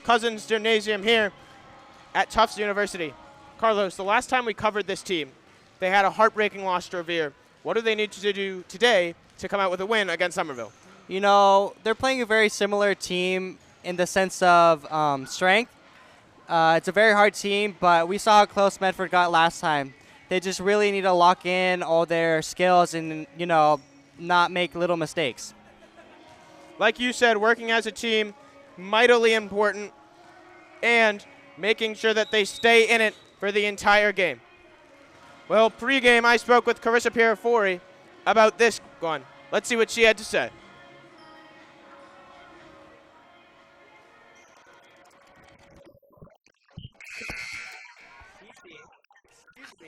Cousins Gymnasium here at Tufts University. Carlos, the last time we covered this team, they had a heartbreaking loss to Revere. What do they need to do today to come out with a win against Somerville? You know, they're playing a very similar team in the sense of strength. It's a very hard team, but we saw how close Medford got last time. They just really need to lock in all their skills and, you know, not make little mistakes. Like you said, working as a team, mightily important, and making sure that they stay in it for the entire game. Well, pregame, I spoke with Carissa Pierafori about this one. Let's see what she had to say.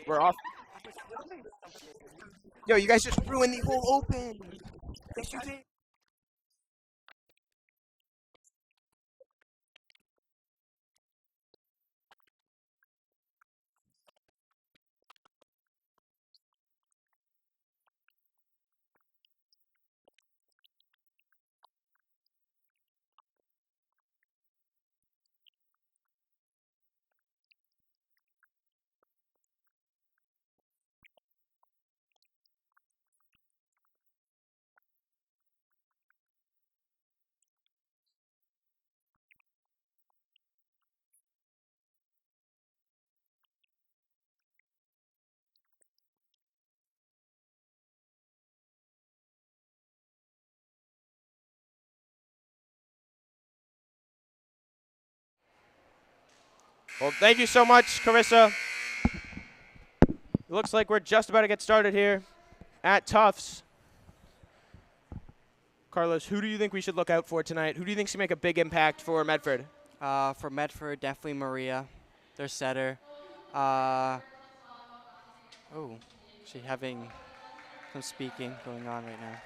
We're off. Yo, you guys just ruined the whole open. Yes, you did. Well, thank you so much, Carissa. It looks like we're just about to get started here at Tufts. Carlos, who do you think we should look out for tonight? Who do you think should make a big impact for Medford? For Medford, definitely Maria, their setter. Oh, she's having some speaking going on right now.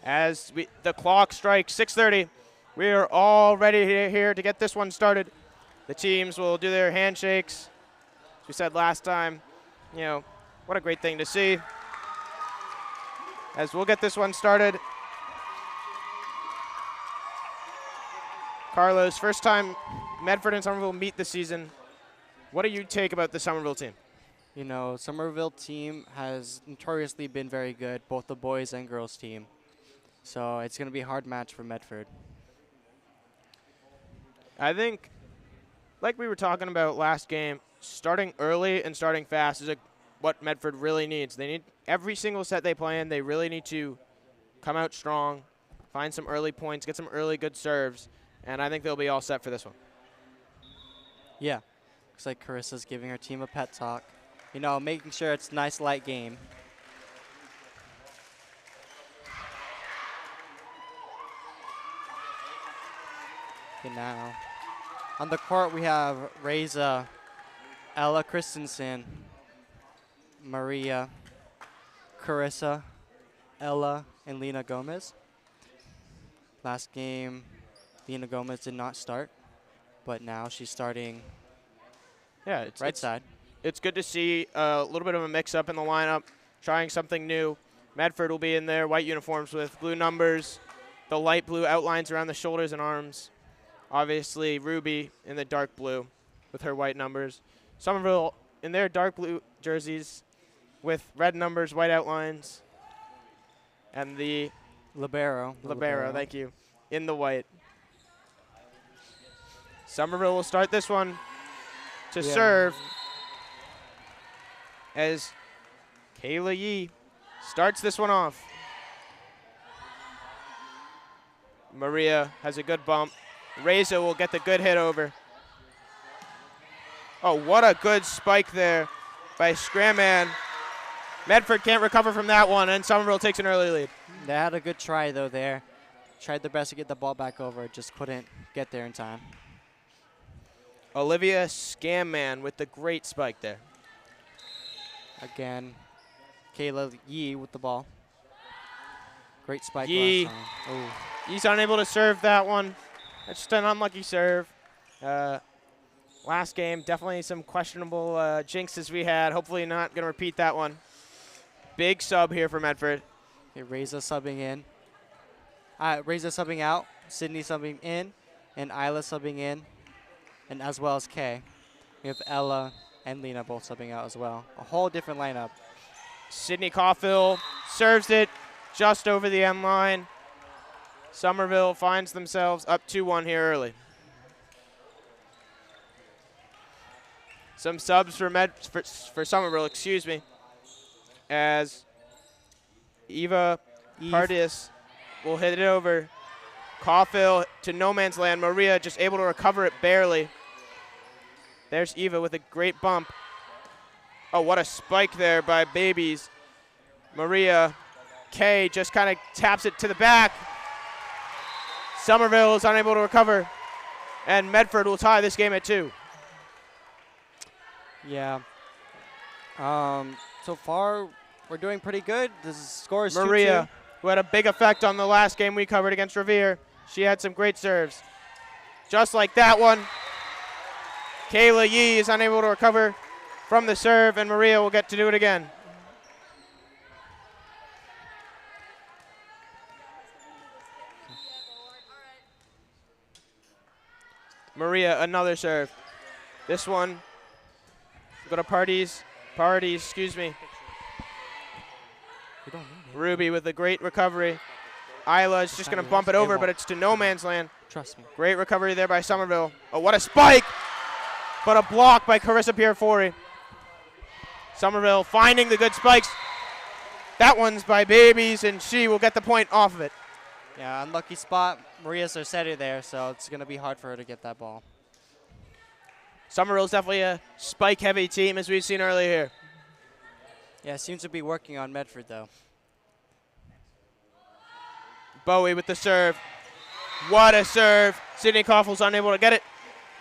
As the clock strikes 6:30, we are all ready here to get this one started. The teams will do their handshakes. As we said last time, what a great thing to see. As we'll get this one started. Carlos, first time Medford and Somerville meet this season. What do you take about the Somerville team? Somerville team has notoriously been very good, both the boys and girls team. So it's going to be a hard match for Medford. I think, like we were talking about last game, starting early and starting fast is what Medford really needs. They need every single set they play in, they really need to come out strong, find some early points, get some early good serves, and I think they'll be all set for this one. Yeah. Looks like Carissa's giving her team a pet talk. Making sure it's a nice light game. Okay, now on the court we have Reza, Ella Christensen, Maria, Carissa, Ella, and Lena Gomez. Last game, Lena Gomez did not start, but now she's starting right side. It's good to see a little bit of a mix-up in the lineup, trying something new. Medford will be in their white uniforms with blue numbers, the light blue outlines around the shoulders and arms. Obviously, Ruby in the dark blue with her white numbers. Somerville in their dark blue jerseys with red numbers, white outlines, and the Libero, thank you, in the white. Somerville will start this one to serve as Kayla Yee starts this one off. Maria has a good bump. Reza will get the good hit over. Oh, what a good spike there by Scraman. Medford can't recover from that one, and Somerville takes an early lead. They had a good try, though, there. Tried their best to get the ball back over, just couldn't get there in time. Olivia Scamman with the great spike there. Again, Kayla Yee with the ball. Great spike Yee. last time. Ooh. He's unable to serve that one. That's just an unlucky serve. Last game, definitely some questionable jinxes we had. Hopefully not going to repeat that one. Big sub here for Medford. Okay, Reza subbing in. Reza subbing out. Sydney subbing in. And Isla subbing in. And as well as Kay. We have Ella and Lena both subbing out as well. A whole different lineup. Sydney Caulfield serves it just over the end line. Somerville finds themselves up 2-1 here early. Some subs for Somerville, excuse me, as Eve Pardius will hit it over. Caulfield to no man's land. Maria just able to recover it barely. There's Eva with a great bump. Oh, what a spike there by Babies. Maria Kay just kind of taps it to the back. Somerville is unable to recover, and Medford will tie this game at 2. Yeah. So far, we're doing pretty good. The score is 2-2. Maria, who had a big effect on the last game we covered against Revere. She had some great serves. Just like that one. Kayla Yee is unable to recover from the serve, and Maria will get to do it again. Maria, another serve. This one, go to Parties, excuse me. Ruby with a great recovery. Isla is just going to bump it over, but it's to no man's land. Trust me. Great recovery there by Somerville. Oh, what a spike! But a block by Carissa Pierfori. Somerville finding the good spikes. That one's by Babies, and she will get the point off of it. Yeah, unlucky spot. Maria's her setter there, so it's going to be hard for her to get that ball. Somerville's definitely a spike-heavy team, as we've seen earlier here. Yeah, seems to be working on Medford, though. Bowie with the serve. What a serve. Sydney Kauffel's unable to get it,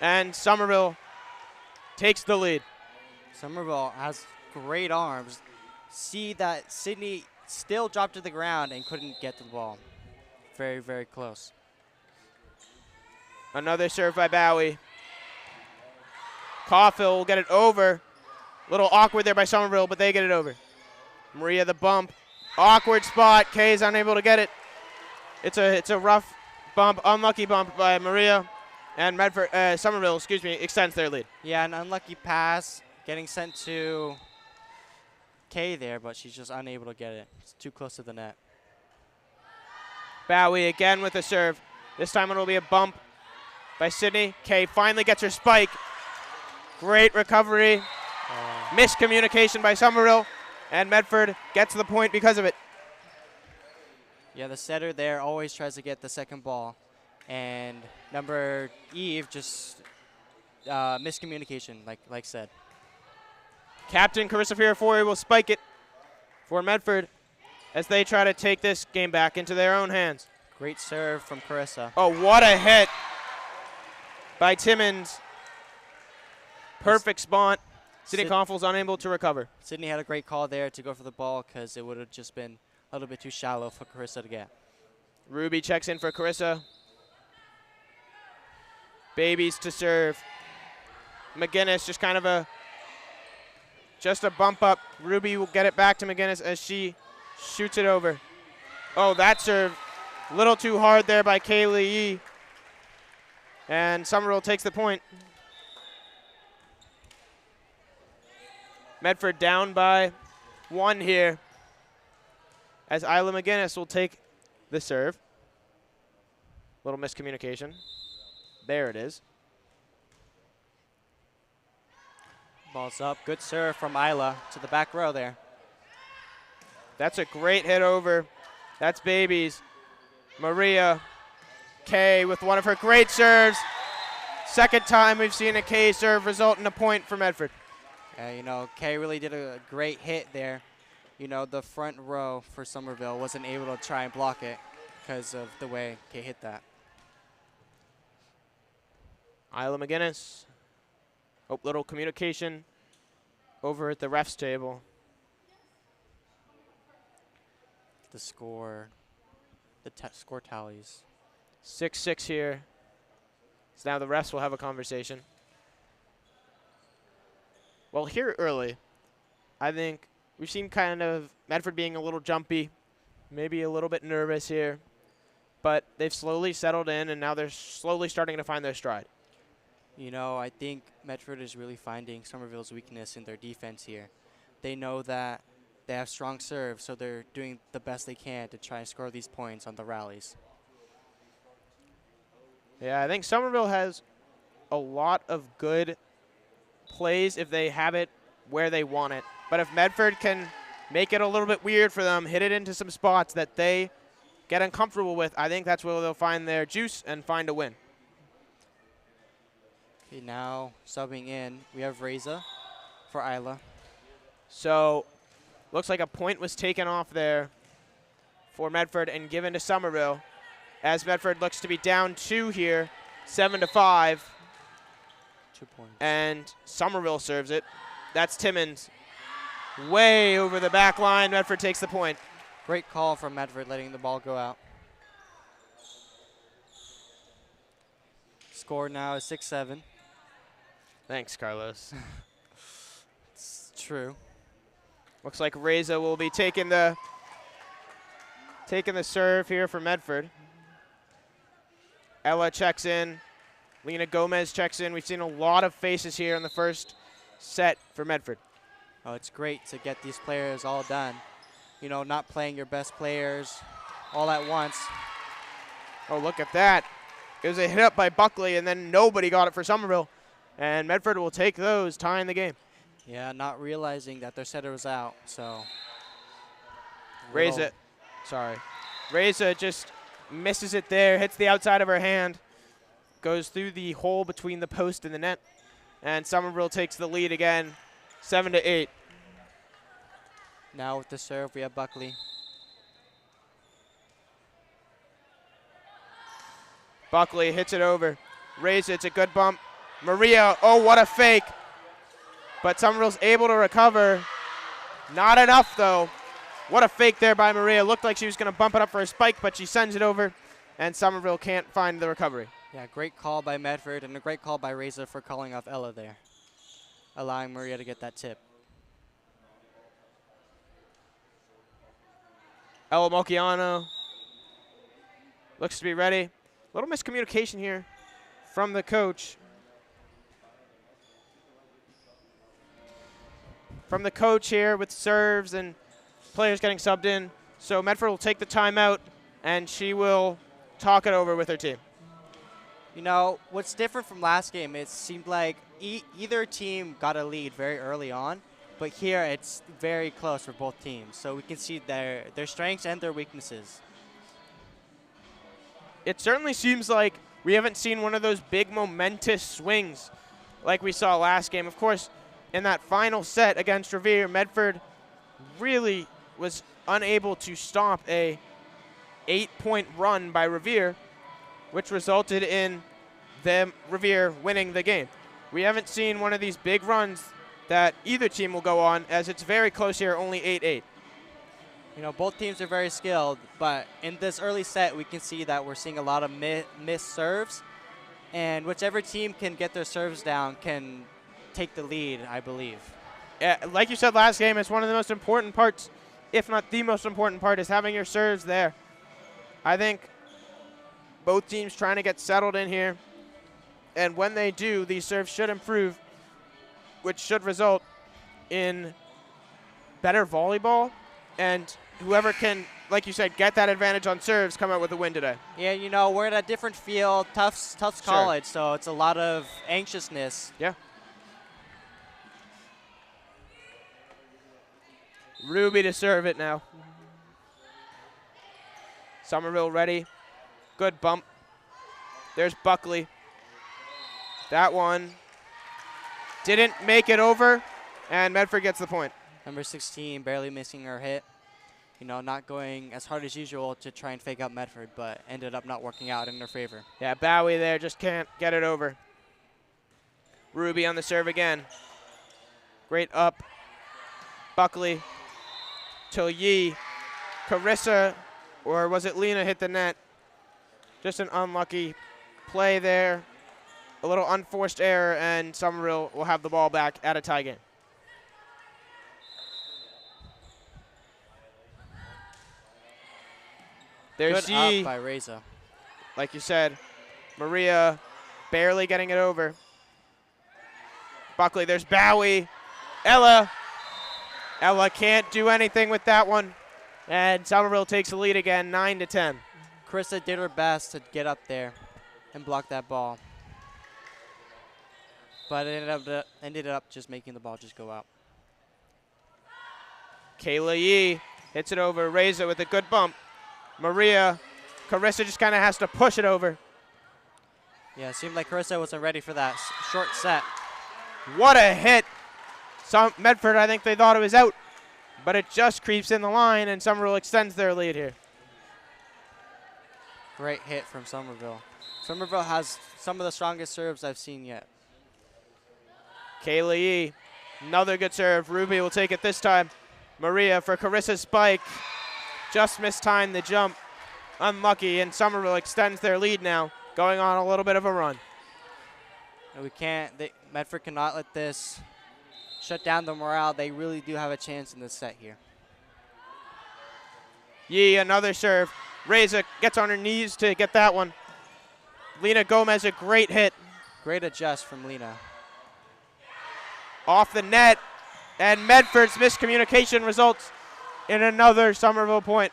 and Somerville takes the lead. Somerville has great arms. See that Sydney still dropped to the ground and couldn't get to the ball. Very, very close. Another serve by Bowie. Caulfield will get it over. A little awkward there by Somerville, but they get it over. Maria the bump. Awkward spot. Kay is unable to get it. It's a rough bump, unlucky bump by Maria. And Medford, Somerville, extends their lead. Yeah, an unlucky pass getting sent to Kay there, but she's just unable to get it. It's too close to the net. Bowie again with a serve. This time it'll be a bump by Sydney. Kay finally gets her spike. Great recovery. Miscommunication by Somerville. And Medford gets the point because of it. Yeah, the setter there always tries to get the second ball. And number Eve just miscommunication, like said. Captain Carissa Firafori will spike it for Medford as they try to take this game back into their own hands. Great serve from Carissa. Oh, what a hit by Timmons. Perfect spot. Sydney Confell's unable to recover. Sydney had a great call there to go for the ball because it would have just been a little bit too shallow for Carissa to get. Ruby checks in for Carissa. Babies to serve. McGinnis just kind of a bump up. Ruby will get it back to McGinnis as she shoots it over. Oh, that serve. A little too hard there by Kaylee Yee. And Somerville takes the point. Medford down by 1 here as Isla McGinnis will take the serve. Little miscommunication. There it is. Ball's up. Good serve from Isla to the back row there. That's a great hit over. That's Babies. Maria Kay with one of her great serves. Second time we've seen a Kay serve result in a point for Medford. Kay really did a great hit there. The front row for Somerville wasn't able to try and block it because of the way Kay hit that. Isla McGinnis. Oh, little communication over at the refs table. The score, score tallies. 6-6 here. So now the refs will have a conversation. Well, here early, I think we've seen kind of Medford being a little jumpy, maybe a little bit nervous here, but they've slowly settled in, and now they're slowly starting to find their stride. I think Medford is really finding Somerville's weakness in their defense here. They know that they have strong serve, so they're doing the best they can to try and score these points on the rallies. Yeah, I think Somerville has a lot of good plays if they have it where they want it. But if Medford can make it a little bit weird for them, hit it into some spots that they get uncomfortable with, I think that's where they'll find their juice and find a win. Okay, now subbing in, we have Reza for Isla. So looks like a point was taken off there for Medford and given to Somerville as Medford looks to be down 2 here, 7-5. 2 points. And Somerville serves it. That's Timmons. Way over the back line. Medford takes the point. Great call from Medford, letting the ball go out. Score now is 6-7. Thanks, Carlos. It's true. Looks like Reza will be taking the serve here for Medford. Ella checks in. Lena Gomez checks in. We've seen a lot of faces here in the first set for Medford. Oh, it's great to get these players all done. Not playing your best players all at once. Oh, look at that. It was a hit up by Buckley, and then nobody got it for Somerville. And Medford will take those, tying the game. Yeah, not realizing that their setter was out, so. Reza just misses it there, hits the outside of her hand, goes through the hole between the post and the net, and Somerville takes the lead again, 7-8. Now with the serve, we have Buckley. Buckley hits it over. Reza, it's a good bump. Maria, oh, what a fake. But Somerville's able to recover. Not enough, though. What a fake there by Maria. Looked like she was going to bump it up for a spike, but she sends it over, and Somerville can't find the recovery. Yeah, great call by Medford and a great call by Reza for calling off Ella there, allowing Maria to get that tip. Ella Mocchiano looks to be ready. A little miscommunication here from the coach. From the coach here with serves and players getting subbed in. So Medford will take the timeout, and she will talk it over with her team. You know, what's different from last game, it seemed like either team got a lead very early on, but here it's very close for both teams. So we can see their strengths and their weaknesses. It certainly seems like we haven't seen one of those big momentous swings like we saw last game. Of course, in that final set against Revere, Medford really was unable to stop a 8-point run by Revere, which resulted in them Revere winning the game. We haven't seen one of these big runs that either team will go on, as it's very close here, only 8-8. You know, both teams are very skilled, but in this early set, we can see that we're seeing a lot of missed serves, and whichever team can get their serves down can take the lead, I believe. Yeah, like you said last game, it's one of the most important parts, if not the most important part, is having your serves there. I think both teams trying to get settled in here, and when they do, these serves should improve, which should result in better volleyball, and whoever can, like you said, get that advantage on serves, come out with a win today. Yeah, you know, we're in a different field, Tufts Sure. College, so it's a lot of anxiousness. Yeah. Ruby to serve it now. Somerville ready. Good bump. There's Buckley. That one didn't make it over, and Medford gets the point. Number 16 barely missing her hit. You know, not going as hard as usual to try and fake out Medford, but ended up not working out in their favor. Yeah, Bowie there just can't get it over. Ruby on the serve again. Great up. Buckley to Yee. Carissa, or was it Lena, hit the net. Just an unlucky play there. A little unforced error, and Somerville will have the ball back at a tie game. There's Good Yee. up by Reza. Like you said, Maria barely getting it over. Buckley, there's Bowie. Ella can't do anything with that one. And Somerville takes the lead again, 9-10. Carissa did her best to get up there and block that ball. But it ended up just making the ball just go out. Kayla Yee hits it over. Reza with a good bump. Maria, Carissa just kind of has to push it over. Yeah, it seemed like Carissa wasn't ready for that short set. What a hit. Medford, I think they thought it was out, but it just creeps in the line, and Somerville extends their lead here. Great hit from Somerville. Somerville has some of the strongest serves I've seen yet. Kayla Yee, another good serve. Ruby will take it this time. Maria for Carissa's spike. Just mistimed the jump. Unlucky, and Somerville extends their lead now, going on a little bit of a run. And Medford cannot let this shut down the morale. They really do have a chance in this set here. Yee, another serve. Reza gets on her knees to get that one. Lena Gomez, a great hit. Great adjust from Lena. Off the net, and Medford's miscommunication results in another Somerville point.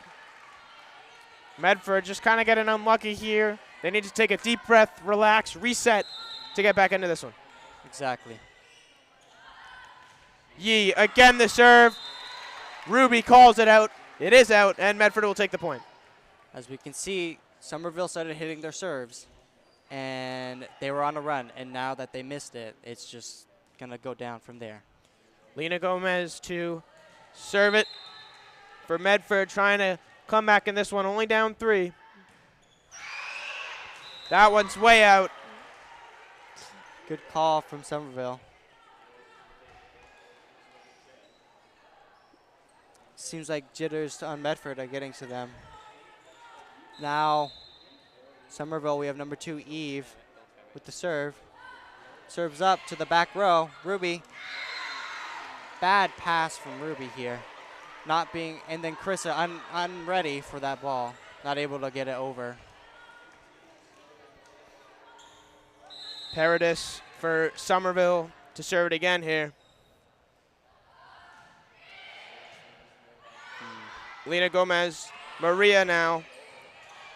Medford just kind of getting unlucky here. They need to take a deep breath, relax, reset to get back into this one. Exactly. Yee, again the serve. Ruby calls it out. It is out, and Medford will take the point. As we can see, Somerville started hitting their serves, and they were on a run, and now that they missed it, it's just going to go down from there. Lena Gomez to serve it for Medford, trying to come back in this one, only down 3. That one's way out. Good call from Somerville. seems like jitters on Medford are getting to them. Now, Somerville, we have number 2, Eve, with the serve. Serves up to the back row. Ruby. Bad pass from Ruby here. Not being, and then Carissa unready for that ball. Not able to get it over. Paradis for Somerville to serve it again here. Lena Gomez, Maria now.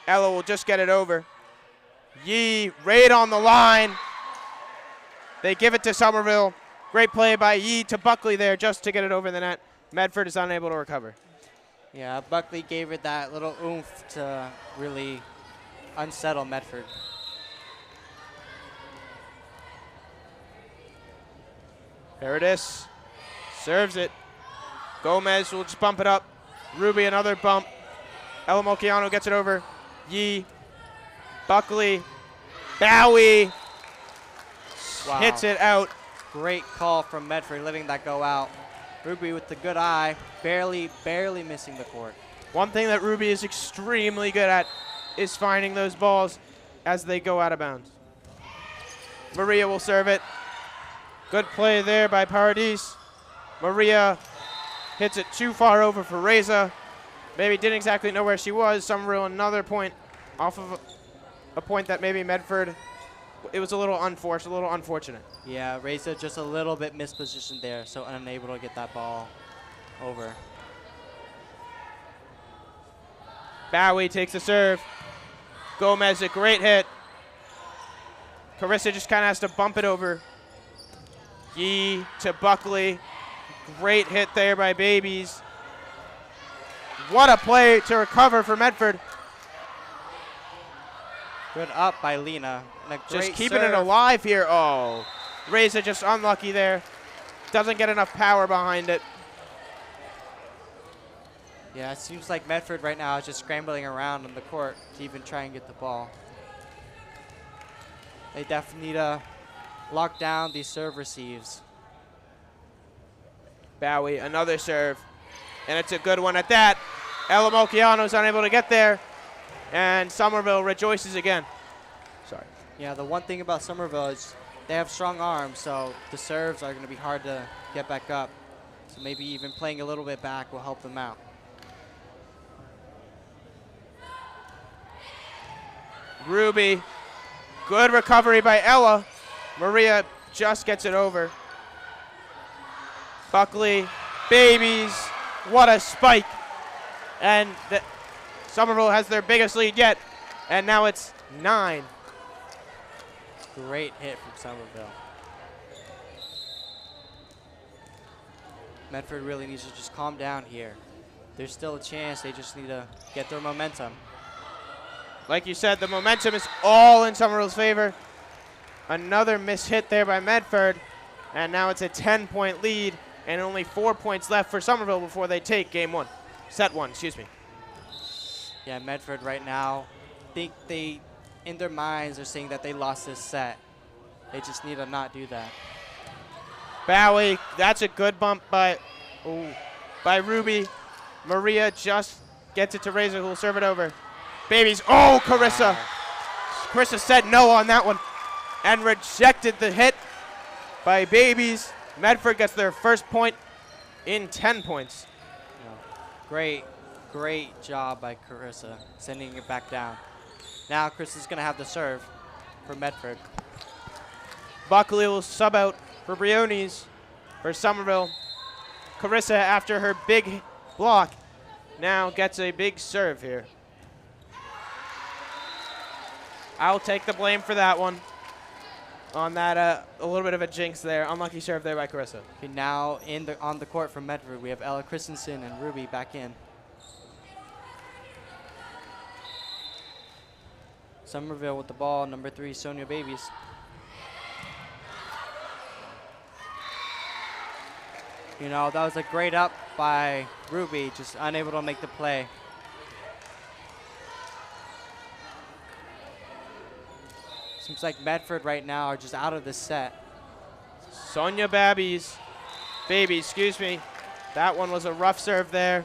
Ella will just get it over. Yee right on the line. They give it to Somerville. Great play by Yee to Buckley there just to get it over the net. Medford is unable to recover. Yeah, Buckley gave it that little oomph to really unsettle Medford. Paradis serves it. Gomez will just bump it up. Ruby another bump. Ella Mochiano gets it over. Yee. Buckley. Bowie. Wow. Hits it out. Great call from Medford, letting that go out. Ruby with the good eye, barely missing the court. One thing that Ruby is extremely good at is finding those balls as they go out of bounds. Maria will serve it. Good play there by Paradis. Maria hits it too far over for Reza. Maybe didn't exactly know where she was. Somerville another point off of a point that maybe Medford, it was a little unforced, a little unfortunate. Yeah, Reza just a little bit mispositioned there, so unable to get that ball over. Bowie takes the serve. Gomez, a great hit. Carissa just kind of has to bump it over. Yee to Buckley. Great hit there by Babies. What a play to recover for Medford. Good up by Lena. And a great Just keeping serve. it alive here. Oh, Reza just unlucky there. Doesn't get enough power behind it. Yeah, it seems like Medford right now is just scrambling around on the court to even try and get the ball. They definitely need to lock down these serve receives. Bowie, another serve. And it's a good one at that. Ella Mochiano's unable to get there. And Somerville rejoices again. Sorry. Yeah, the one thing about Somerville is they have strong arms, so the serves are going to be hard to get back up. So maybe even playing a little bit back will help them out. Ruby, good recovery by Ella. Maria just gets it over. Buckley, Babies, what a spike. And Somerville has their biggest lead yet, and now it's 9. Great hit from Somerville. Medford really needs to just calm down here. There's still a chance. They just need to get their momentum. Like you said, the momentum is all in Somerville's favor. Another missed hit there by Medford, and now it's a 10-point lead and only 4 points left for Somerville before they take set one, excuse me. Yeah, Medford right now, think they, in their minds, are saying that they lost this set. They just need to not do that. Bowie, that's a good bump by Ruby. Maria just gets it to Razor, who will serve it over. Babies, oh, Carissa. Carissa said no on that one and rejected the hit by Babies. Medford gets their first point in 10 points. Yeah. Great job by Carissa, sending it back down. Now Carissa's going to have the serve for Medford. Buckley will sub out for Briones for Somerville. Carissa, after her big block, now gets a big serve here. I'll take the blame for that one. On that, a little bit of a jinx there. Unlucky serve there by Carissa. Okay, now on the court from Medford, we have Ella Christensen and Ruby back in. Somerville with the ball, number 3, Sonia Babies. You know, that was a great up by Ruby, just unable to make the play. Seems like Medford right now are just out of the set. Sonia Babies, excuse me. That one was a rough serve there.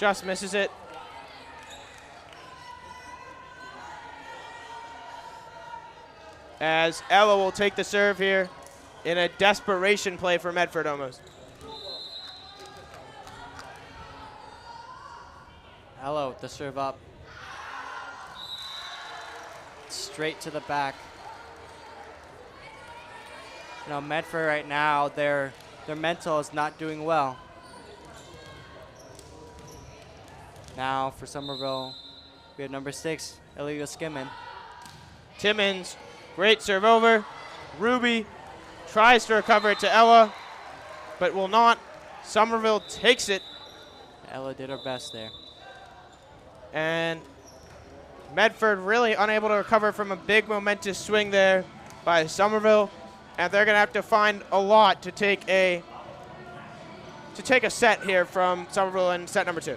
just misses it. As Ella will take the serve here in a desperation play for Medford almost. Ella with the serve up. Straight to the back. You know, Medford right now, their mental is not doing well. Now for Somerville, we have number 6, illegal skimming. Timmons, great serve over. Ruby tries to recover it to Ella, but will not. Somerville takes it. Ella did her best there. And Medford really unable to recover from a big momentous swing there by Somerville. And they're going to have to find a lot to take a set here from Somerville in set number 2.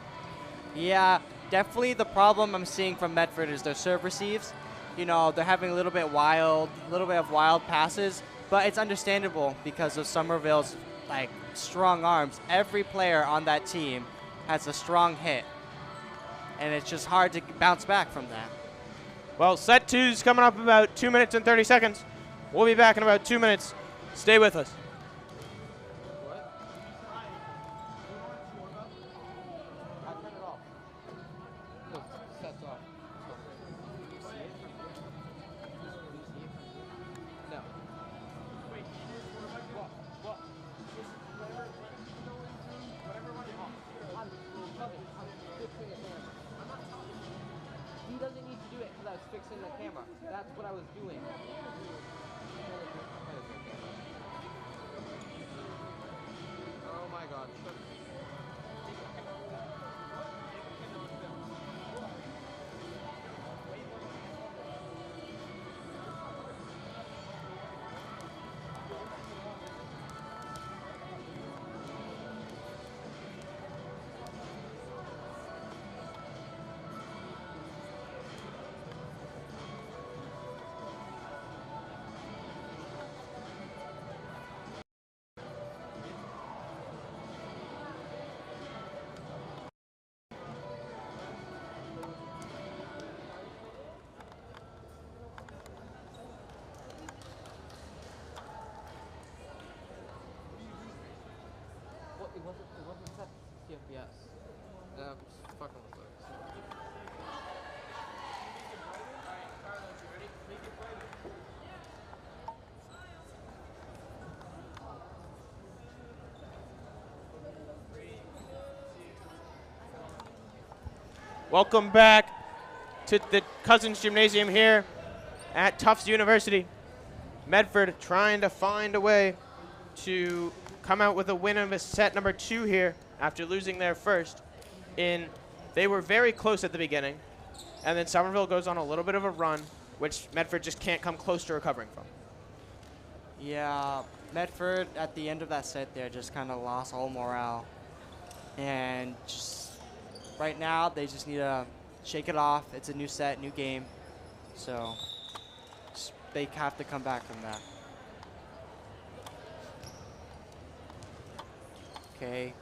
Yeah, definitely the problem I'm seeing from Medford is their serve receives. You know, they're having a little bit of wild passes, but it's understandable because of Somerville's like strong arms. Every player on that team has a strong hit, and it's just hard to bounce back from that. Well, set 2's coming up in about 2 minutes and 30 seconds. We'll be back in about 2 minutes. Stay with us. He doesn't need to do it because I was fixing the camera. That's what I was doing. Oh my God. It wasn't set CFBS. Fucking with it. Welcome back to the Cousins Gymnasium here at Tufts University. Medford trying to find a way to come out with a win of a set number 2 here after losing their first. They were very close at the beginning, and then Somerville goes on a little bit of a run, which Medford just can't come close to recovering from. Yeah, Medford at the end of that set there just kind of lost all morale. And just right now, they just need to shake it off. It's a new set, new game. So they have to come back from that. Okay.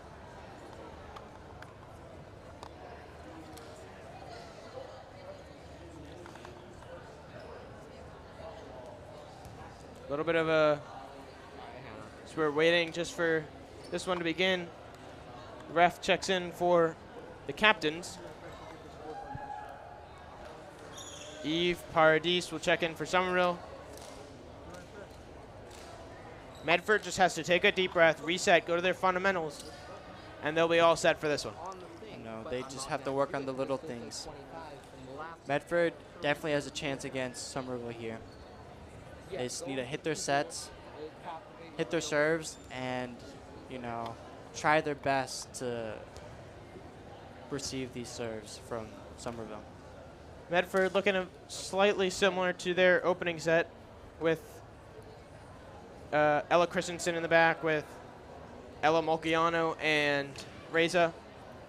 A little bit of a, so we're waiting just for this one to begin. Ref checks in for the captains. Eve Paradis will check in for Somerville. Medford just has to take a deep breath, reset, go to their fundamentals, and they'll be all set for this one. No, they just have to work on the little things. Medford definitely has a chance against Somerville here. They just need to hit their sets, hit their serves, and, you know, try their best to receive these serves from Somerville. Medford looking slightly similar to their opening set with Ella Christensen in the back with Ella Molciano and Reza.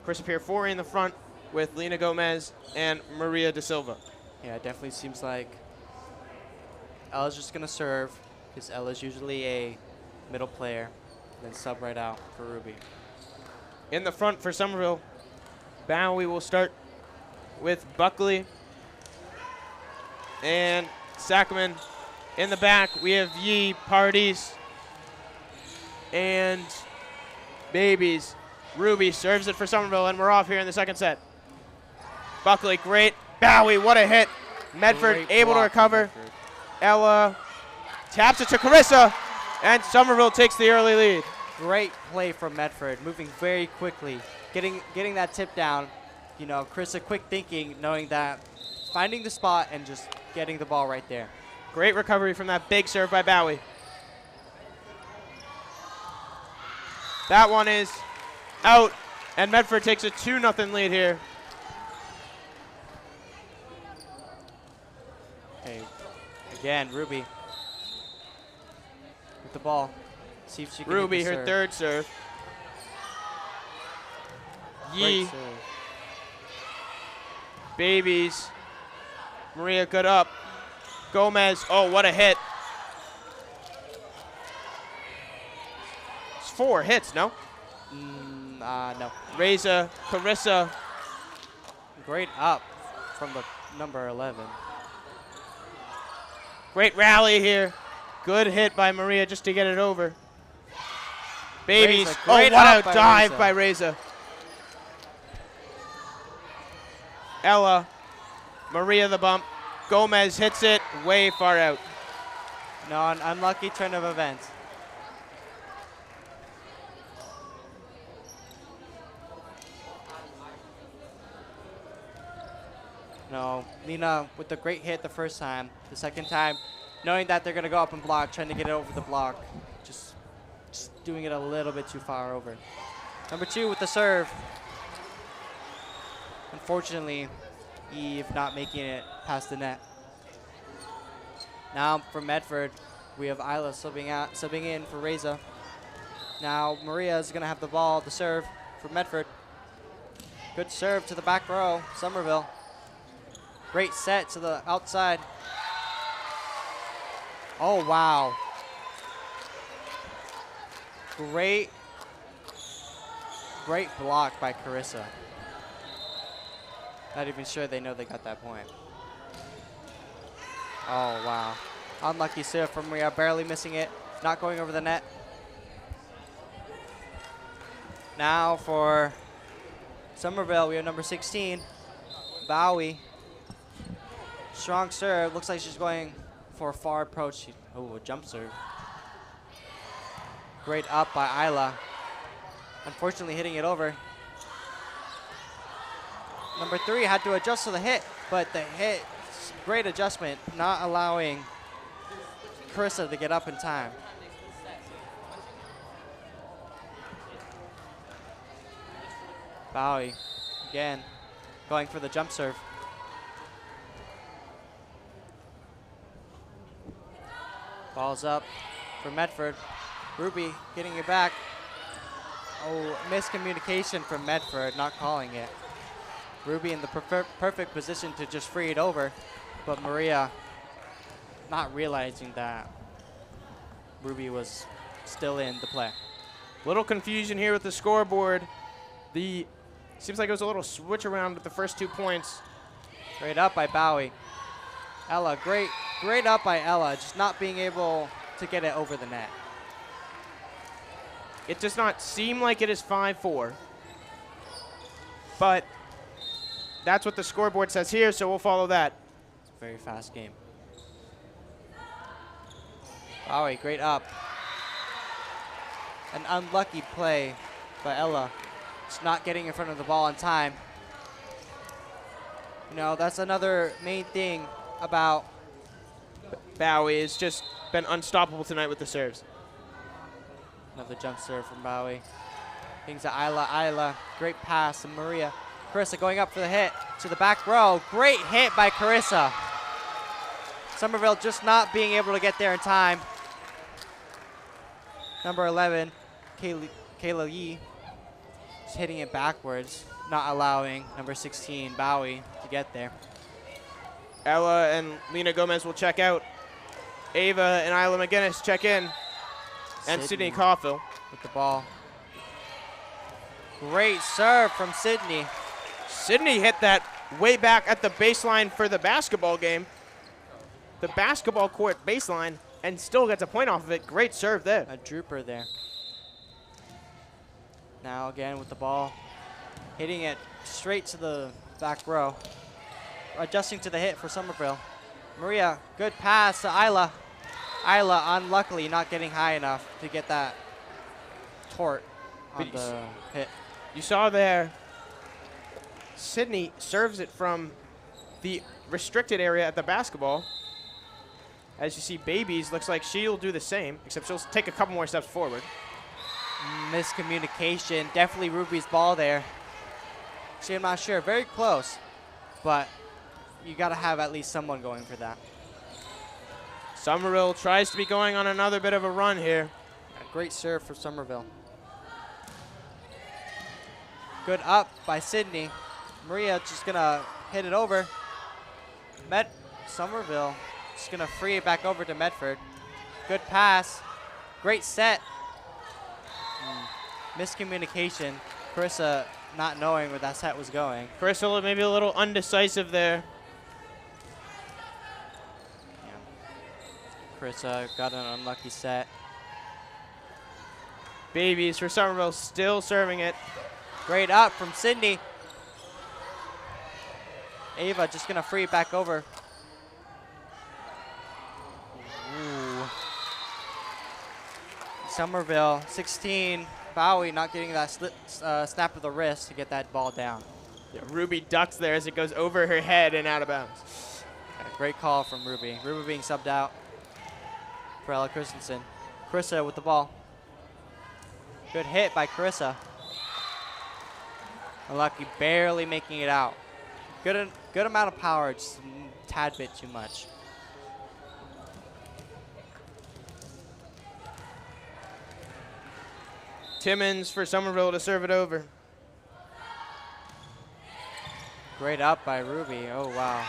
Chris Pierfori in the front with Lena Gomez and Maria Da Silva. Yeah, it definitely seems like Ella's just going to serve because Ella's usually a middle player, then sub right out for Ruby. In the front for Somerville, Bowie will start with Buckley. And Sackman in the back. We have Yee, Parties, and Babies. Ruby serves it for Somerville, and we're off here in the second set. Buckley, great. Bowie, what a hit. Medford Great able to block from recover. Medford. Ella taps it to Carissa, and Somerville takes the early lead. Great play from Medford, moving very quickly, getting that tip down. You know, Chris, a quick thinking, knowing that, finding the spot and just getting the ball right there. Great recovery from that big serve by Bowie. That one is out, and Medford takes a 2-0 lead here. Okay, again, Ruby with the ball. See if she can Ruby, hit the her serve. third serve. Yee, Great serve. Babies. Maria, good up. Gomez, oh, what a hit. It's 4 hits, no? No. Reza, Carissa. Great up from the number 11. Great rally here. Good hit by Maria just to get it over. Babies, Reza, oh, great what up a by dive Reza. by Reza. Ella, Maria the bump. Gomez hits it way far out. No, an unlucky turn of events. No, Lena with the great hit the first time. The second time, knowing that they're going to go up and block, trying to get it over the block. Just doing it a little bit too far over. Number 2 with the serve. Unfortunately, Eve not making it past the net. Now for Medford, we have Isla subbing in for Reza. Now Maria is going to have the ball, the serve for Medford. Good serve to the back row, Somerville. Great set to the outside. Oh, wow. Great block by Carissa. Not even sure they know they got that point. Oh, wow. Unlucky serve from Maria, barely missing it. Not going over the net. Now for Somerville, we have number 16, Bowie. Strong serve. Looks like she's going for a far approach. Oh, a jump serve. Great up by Isla. Unfortunately, hitting it over. Number 3 had to adjust to the hit, but the hit, great adjustment, not allowing Carissa to get up in time. Bowie, again, going for the jump serve. Ball's up for Medford. Ruby getting it back. Oh, miscommunication from Medford, not calling it. Ruby in the perfect position to just free it over, but Maria not realizing that Ruby was still in the play. Little confusion here with the scoreboard. Seems like it was a little switch around with the first 2 points. Great up by Bowie. Ella, great up by Ella, just not being able to get it over the net. It does not seem like it is 5-4, but that's what the scoreboard says here, so we'll follow that. It's a very fast game. Bowie, great up. An unlucky play by Ella. Just not getting in front of the ball in time. You know, that's another main thing about Bowie has just been unstoppable tonight with the serves. another jump serve from Bowie. Things to Isla, great pass to Maria. Carissa going up for the hit to the back row. Great hit by Carissa. Somerville just not being able to get there in time. Number 11, Kayla Yee, just hitting it backwards, not allowing number 16, Bowie, to get there. Ella and Lena Gomez will check out. Ava and Isla McGinnis check in. And Sydney Caulfield with the ball. Great serve from Sydney. Sydney hit that way back at the baseline for the basketball game. The basketball court baseline, and still gets a point off of it. Great serve there. A drooper there. Now again with the ball, hitting it straight to the back row. Adjusting to the hit for Somerville. Maria, good pass to Isla. Isla, unluckily, not getting high enough to get that tort on the hit. You saw there, Sydney serves it from the restricted area at the basketball. As you see, Babies looks like she'll do the same, except she'll take a couple more steps forward. Miscommunication, definitely Ruby's ball there. See, I'm not sure, very close, but you gotta have at least someone going for that. Somerville tries to be going on another bit of a run here. A great serve for Somerville. Good up by Sydney. Maria just gonna hit it over. Somerville just gonna free it back over to Medford. Good pass, great set. Miscommunication. Carissa not knowing where that set was going. Carissa maybe a little undecisive there. Yeah. Carissa got an unlucky set. Babies for Somerville still serving it. Great up from Sydney. Ava just gonna free it back over. Ooh. Somerville, 16. Bowie not getting that snap of the wrist to get that ball down. Yeah, Ruby ducks there as it goes over her head and out of bounds. Great call from Ruby. Ruby being subbed out for Ella Christensen. Carissa with the ball. Good hit by Carissa. Unlucky, barely making it out. Good amount of power, just a tad bit too much. Timmons for Somerville to serve it over. Great up by Ruby. Oh, wow.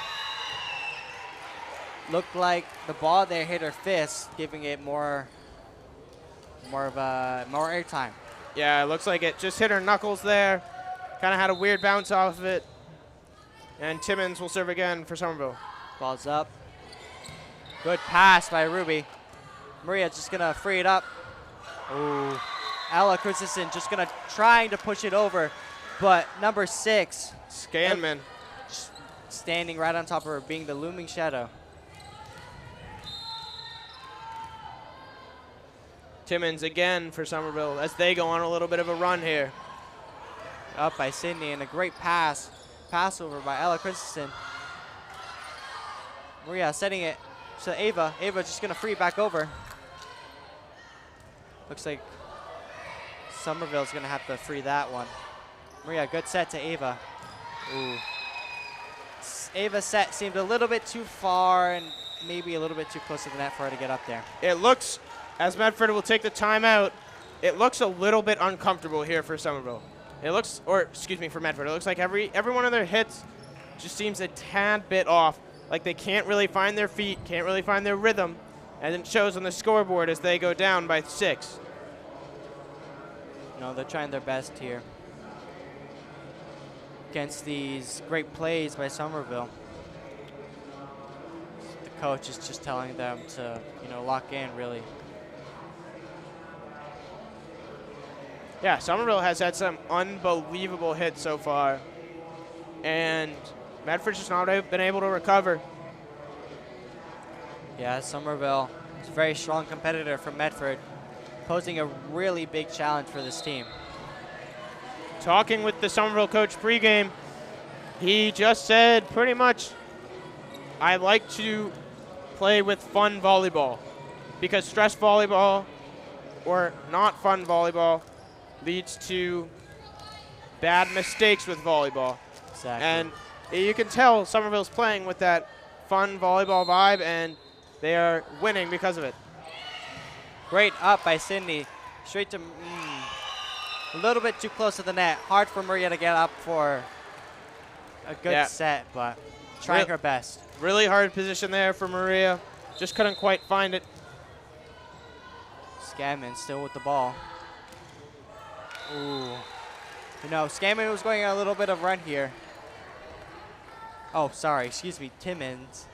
Looked like the ball there hit her fist, giving it more airtime. Yeah, it looks like it just hit her knuckles there. Kind of had a weird bounce off of it. And Timmons will serve again for Somerville. Ball's up. Good pass by Ruby. Maria just gonna free it up. Ooh. Ella Christensen just trying to push it over, but number 6, Scanman, standing right on top of her, being the looming shadow. Timmons again for Somerville as they go on a little bit of a run here. Up by Sydney and a great pass over by Ella Christensen. Maria setting it to Ava. Ava just gonna free it back over. Looks like Somerville's gonna have to free that one. Maria, good set to Ava. Ooh. Ava's set seemed a little bit too far and maybe a little bit too close to the net for her to get up there. It looks, as Medford will take the timeout, it looks a little bit uncomfortable here for Somerville. It looks, or excuse me, for Medford. It looks like every one of their hits just seems a tad bit off. Like they can't really find their feet, can't really find their rhythm, and it shows on the scoreboard as they go down by 6. No, they're trying their best here against these great plays by Somerville. The coach is just telling them to, lock in, really. Yeah, Somerville has had some unbelievable hits so far, and Medford's just not been able to recover. Yeah, Somerville is a very strong competitor from Medford, posing a really big challenge for this team. Talking with the Somerville coach pregame, he just said pretty much, I like to play with fun volleyball because stress volleyball or not fun volleyball leads to bad mistakes with volleyball. Exactly. And you can tell Somerville's playing with that fun volleyball vibe, and they are winning because of it. Great up by Sydney. Straight to, a little bit too close to the net. Hard for Maria to get up for a good set, but trying her best. Really hard position there for Maria. Just couldn't quite find it. Scanman still with the ball. Ooh. Scanman was going on a little bit of run here. Oh, sorry. Excuse me. Timmons.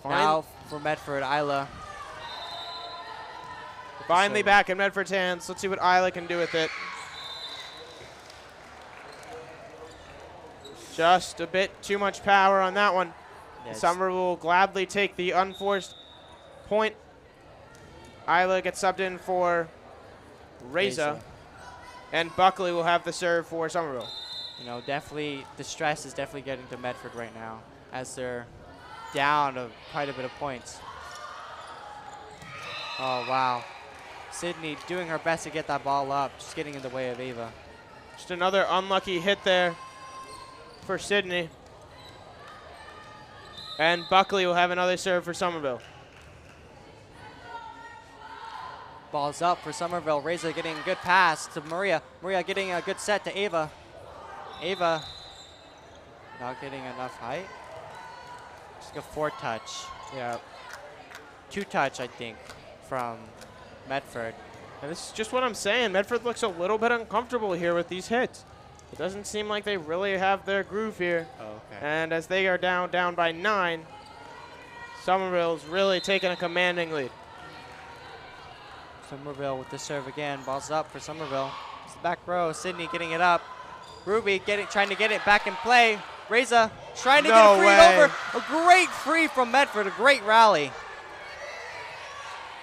Now for Medford, Isla. Finally back in Medford's hands. Let's see what Isla can do with it. Just a bit too much power on that one. Yes. Somerville will gladly take the unforced point. Isla gets subbed in for Reza. And Buckley will have the serve for Somerville. You know, definitely the stress is definitely getting to Medford right now as they're down quite a bit of points. Oh, wow. Sydney doing her best to get that ball up, just getting in the way of Ava. Just another unlucky hit there for Sydney. And Buckley will have another serve for Somerville. Ball's up for Somerville. Reza getting a good pass to Maria. Maria getting a good set to Ava. Ava not getting enough height. Just a 4-touch. Yeah. 2-touch, I think, from Medford. And this is just what I'm saying. Medford looks a little bit uncomfortable here with these hits. It doesn't seem like they really have their groove here. Oh, okay. And as they are down by 9, Somerville's really taking a commanding lead. Somerville with the serve again. Ball's up for Somerville. It's the back row. Sydney getting it up. Ruby trying to get it back in play. Reza trying to get a free over. A great free from Medford. A great rally.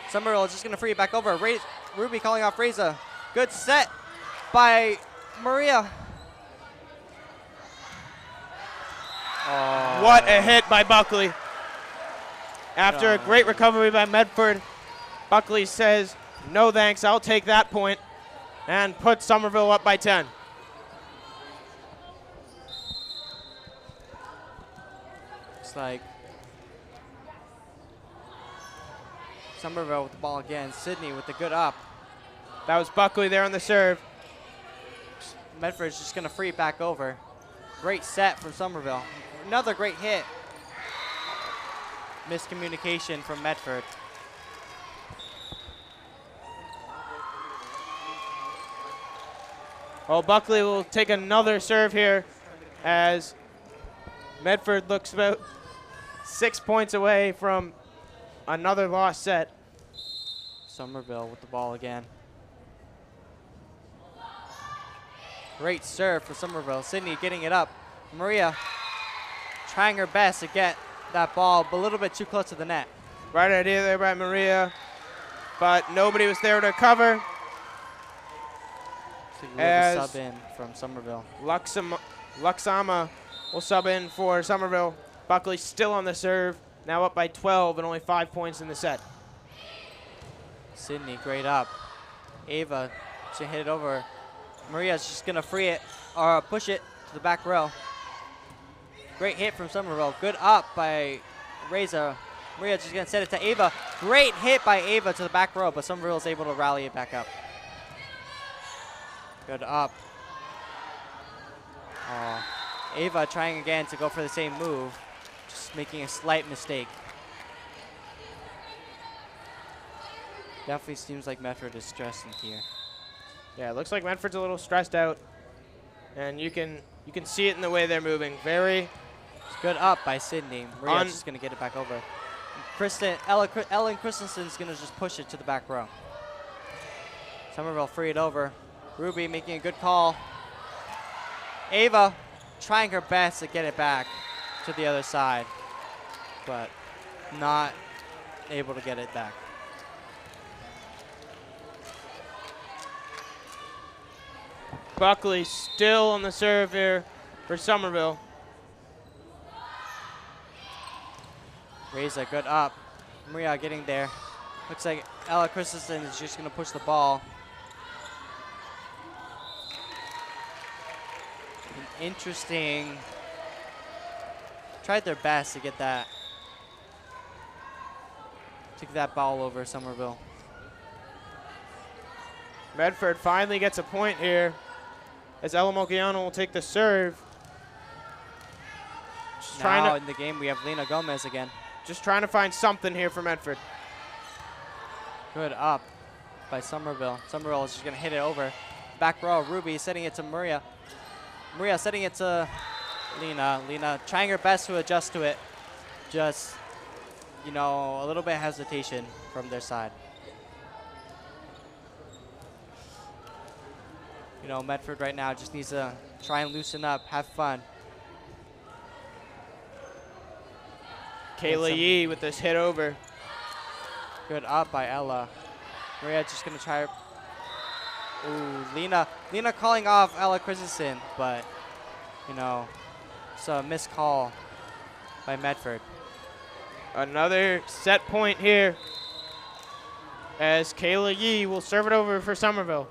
Somerville is just going to free it back over. Ruby calling off Reza. Good set by Maria. Oh. What a hit by Buckley. After a great recovery by Medford, Buckley says, no thanks, I'll take that point, and put Somerville up by 10. Looks like Somerville with the ball again. Sydney with the good up. That was Buckley there on the serve. Medford's just going to free it back over. Great set from Somerville. Another great hit. Miscommunication from Medford. Well, Buckley will take another serve here as Medford looks about 6 points away from another lost set. Somerville with the ball again. Great serve for Somerville. Sydney getting it up. Maria trying her best to get that ball, but a little bit too close to the net. Right idea there by Maria, but nobody was there to cover. As sub in from Somerville. Luxama will sub in for Somerville. Buckley still on the serve, now up by 12 and only 5 points in the set. Sydney, great up. Ava should hit it over. Maria's just gonna free it or push it to the back row. Great hit from Somerville. Good up by Reza. Maria's just gonna set it to Ava. Great hit by Ava to the back row, but Somerville's able to rally it back up. Good up. Ava trying again to go for the same move, just making a slight mistake. Definitely seems like Medford is stressing here. Yeah, it looks like Medford's a little stressed out, and you can see it in the way they're moving. Very good up by Sydney. Maria's just gonna get it back over. Ellen Christensen's gonna just push it to the back row. Somerville free it over. Ruby making a good call. Ava trying her best to get it back to the other side, but not able to get it back. Buckley still on the serve here for Somerville. Reza, good up. Maria getting there. Looks like Ella Christensen is just going to push the ball. Interesting. Tried their best to get that. Took that ball over Somerville. Medford finally gets a point here as Ella Mogiano will take the serve. Just now in the game we have Lena Gomez again. Just trying to find something here for Medford. Good up by Somerville. Somerville is just going to hit it over. Back row, Ruby setting it to Maria. Maria setting it to Lena trying her best to adjust to it. Just, you know, a little bit of hesitation from their side. You know, Medford right now just needs to try and loosen up, have fun. Kayla Yee with this hit over. Good up by Ella. Maria just going to try. Ooh, Lena calling off Ella Christensen, but, you know, it's a missed call by Medford. Another set point here as Kayla Yee will serve it over for Somerville.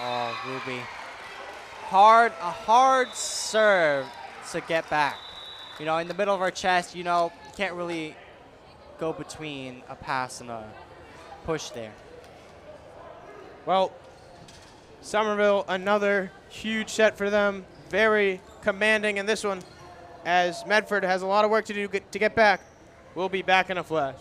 Oh, Ruby. A hard serve to get back. You know, in the middle of our chest, you know, you can't really go between a pass and a push there. Well, Somerville, another huge set for them. Very commanding in this one, as Medford has a lot of work to do to get back. We'll be back in a flash.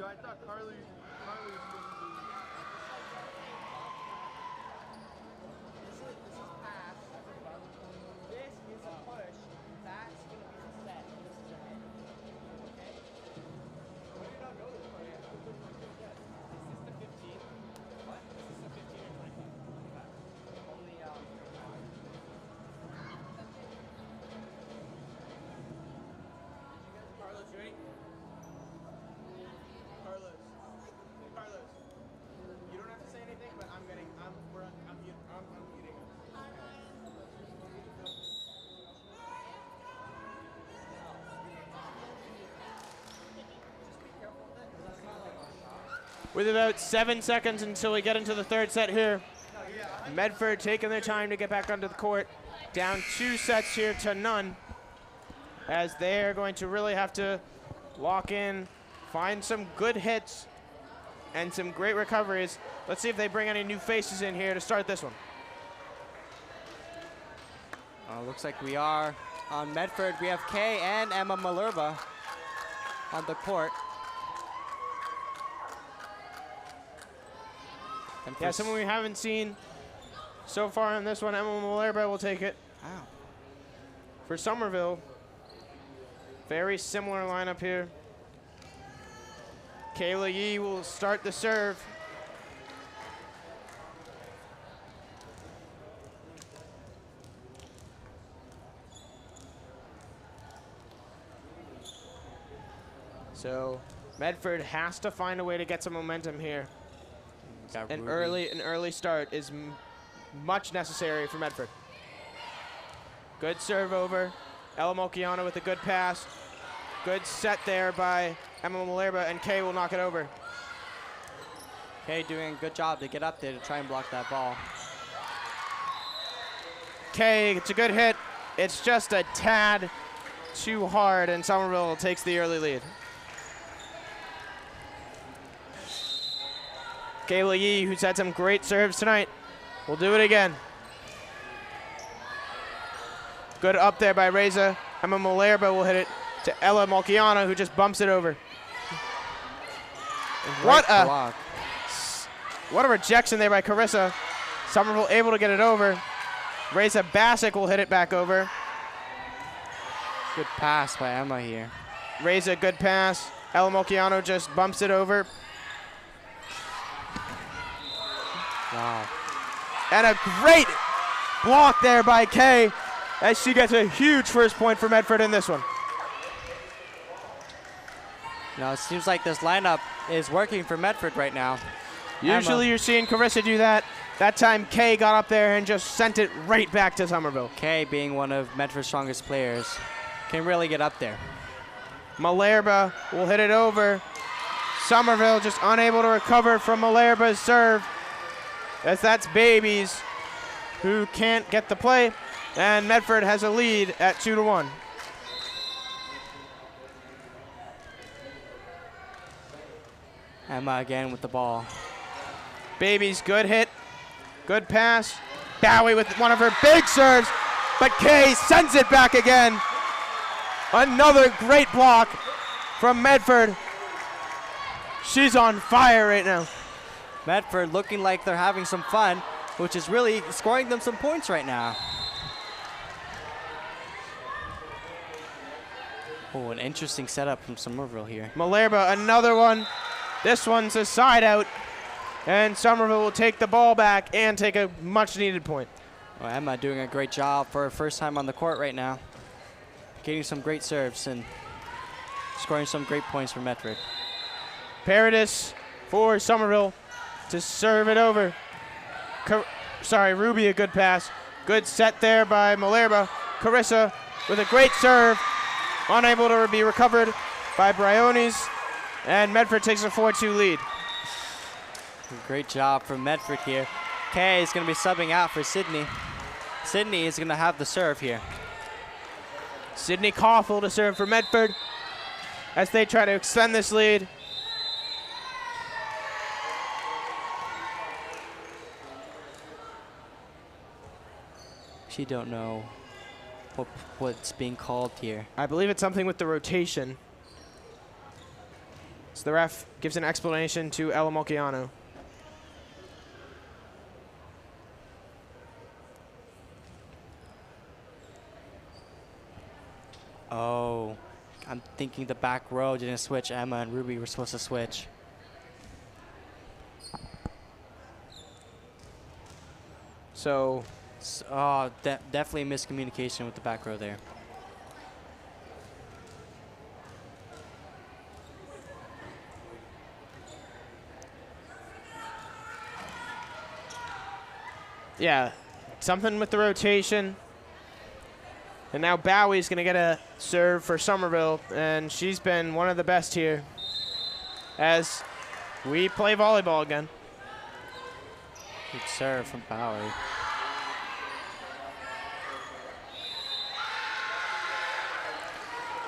I thought Carly was supposed to be. This is pass. This is a push. That's going to be the set. This is a hit. Okay? Why did you not go this far yet? Is this the 15? What? Is this the 15 or 25? 25. Only, Carlos, you ready? Carlos, you don't have to say anything, but I'm muting. With about 7 seconds until we get into the third set here. Medford taking their time to get back onto the court. Down 2 sets here to none, as they're going to really have to lock in, find some good hits, and some great recoveries. Let's see if they bring any new faces in here to start this one. Looks like we are on Medford. We have Kay and Emma Malerba on the court. Yeah, someone we haven't seen so far in this one. Emma Malerba will take it. Wow. For Somerville, very similar lineup here. Kayla Yee will start the serve. So Medford has to find a way to get some momentum here. An early start is much necessary for Medford. Good serve over. Ella Molciano with a good pass. Good set there by Emma Malerba, and Kay will knock it over. Kay doing a good job to get up there to try and block that ball. Kay, it's a good hit. It's just a tad too hard, and Somerville takes the early lead. Kayla Yee, who's had some great serves tonight, will do it again. Good up there by Reza. Emma Malerba will hit it to Ella Molciano, who just bumps it over. What a rejection there by Carissa. Somerville able to get it over. Reza Bassick will hit it back over. Good pass by Emma here. Reza, good pass. Ella Molciano just bumps it over. Wow. And a great block there by Kay as she gets a huge first point for Medford in this one. Now it seems like this lineup is working for Medford right now. Usually Emma. you're seeing Carissa do that. That time Kay got up there and just sent it right back to Somerville. Kay, being one of Medford's strongest players, can really get up there. Malerba will hit it over. Somerville just unable to recover from Malerba's serve, as that's Babies who can't get the play, and Medford has a lead at 2-1. Emma again with the ball. Babies, good hit, good pass. Bowie with one of her big serves, but Kay sends it back again. Another great block from Medford. She's on fire right now. Medford looking like they're having some fun, which is really scoring them some points right now. Oh, an interesting setup from Somerville here. Malerba, another one. This one's a side out, and Somerville will take the ball back and take a much needed point. Well, Emma doing a great job for her first time on the court right now. Getting some great serves and scoring some great points for Medford. Paradis for Somerville to serve it over. Ruby, a good pass. Good set there by Malerba. Carissa with a great serve. Unable to be recovered by Briones. And Medford takes a 4-2 lead. Great job from Medford here. Kay is going to be subbing out for Sydney. Sydney is going to have the serve here. Sydney Coffel to serve for Medford as they try to extend this lead. She don't know what's being called here. I believe it's something with the rotation. So the ref gives an explanation to Ella Molciano. Oh, I'm thinking the back row didn't switch. Emma and Ruby were supposed to switch. So, Definitely miscommunication with the back row there. yeah, something with the rotation. And now Bowie's going to get a serve for Somerville, and she's been one of the best here as we play volleyball again. Good serve from Bowie.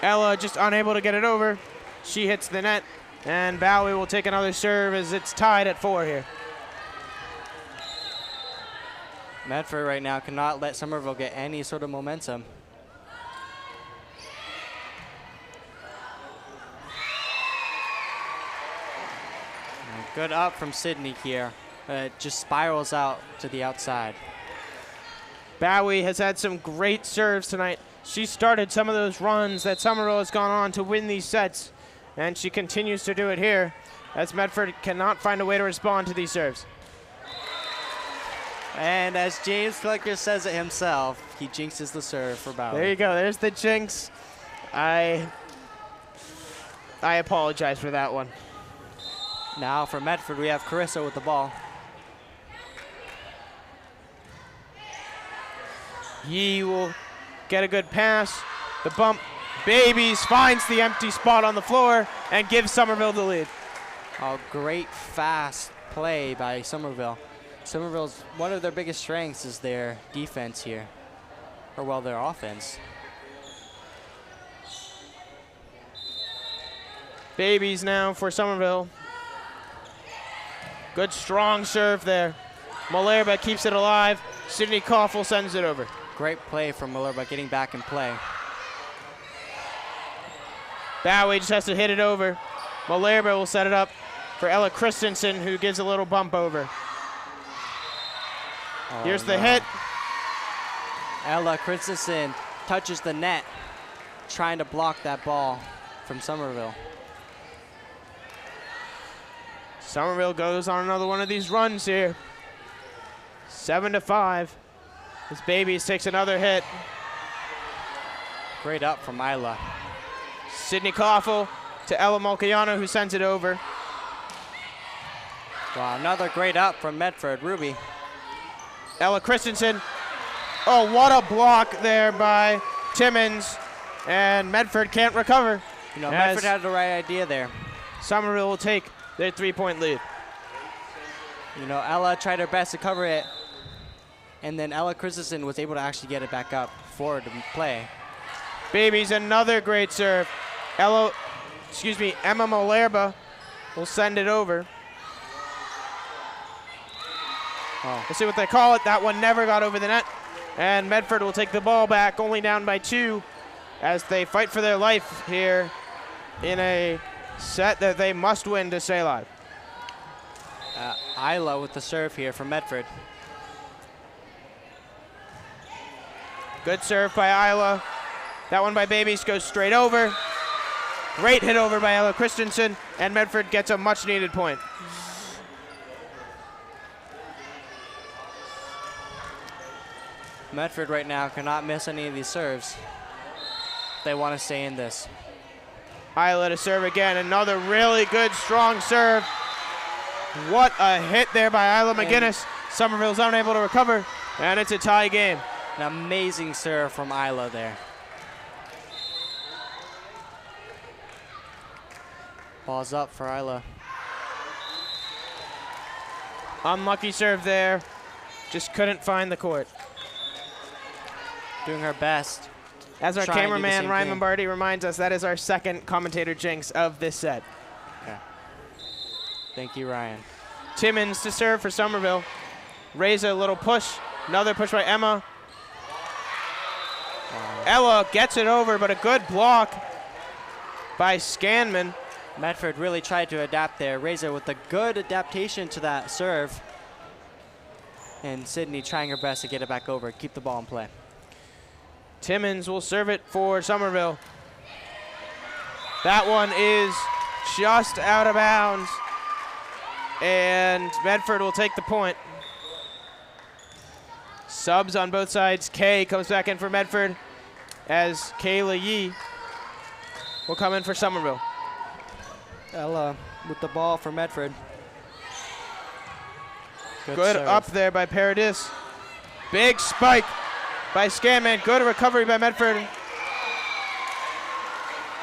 Ella just unable to get it over. She hits the net, and Bowie will take another serve as it's tied at 4 here. Medford right now cannot let Somerville get any sort of momentum. Good up from Sydney here. It just spirals out to the outside. Bowie has had some great serves tonight. She started some of those runs that Somerville has gone on to win these sets, and she continues to do it here as Medford cannot find a way to respond to these serves. And as James Flicker says it himself, he jinxes the serve for Bowie. There you go. There's the jinx. I apologize for that one. Now for Medford, we have Carissa with the ball. Yee will get a good pass. The bump. Babies finds the empty spot on the floor and gives Somerville the lead. Oh, great fast play by Somerville. Somerville's one of their biggest strengths is their defense here, or well, their offense. Babies now for Somerville. Good strong serve there. Malerba keeps it alive. Sydney Koffel sends it over. Great play from Malerba getting back in play. Bowie just has to hit it over. Malerba will set it up for Ella Christensen, who gives a little bump over. Oh, Here's the hit. Ella Christensen touches the net, trying to block that ball from Somerville. Somerville goes on another one of these runs here. 7-5. This Babies takes another hit. Great up from Isla. Sydney Koffel to Ella Molcayano, who sends it over. Wow, another great up from Medford. Ruby. Ella Christensen. Oh, what a block there by Timmons. And Medford can't recover. You know, Medford had the right idea there. Somerville will take their 3-point lead. You know, Ella tried her best to cover it, and then Ella Christensen was able to actually get it back up forward to play. Babies, another great serve. Emma Malerba will send it over. Oh. We'll see what they call it. That one never got over the net. And Medford will take the ball back, only down by 2, as they fight for their life here in a set that they must win to stay alive. Isla with the serve here from Medford. Good serve by Isla. That one by Babies goes straight over. Great hit over by Ella Christensen, and Medford gets a much-needed point. Medford right now cannot miss any of these serves. They want to stay in this. Isla to serve again. Another really good, strong serve. What a hit there by Isla McGinnis. Somerville's unable to recover, and it's a tie game. An amazing serve from Isla there. Ball's up for Isla. Unlucky serve there. Just couldn't find the court. Doing her best. As our Trying to do the cameraman, same Ryan thing. Lombardi, reminds us, that is our second commentator jinx of this set. Okay. Thank you, Ryan. Timmons to serve for Somerville. Reza, a little push. Another push by Emma. Ella gets it over, but a good block by Scanman. Medford really tried to adapt there. Reza with a good adaptation to that serve. And Sydney trying her best to get it back over, keep the ball in play. Timmons will serve it for Somerville. That one is just out of bounds. And Medford will take the point. Subs on both sides. Kay comes back in for Medford, as Kayla Yee will come in for Somerville. Ella with the ball for Medford. Good serve. up there by Paradis. Big spike by Scanman. Good recovery by Medford.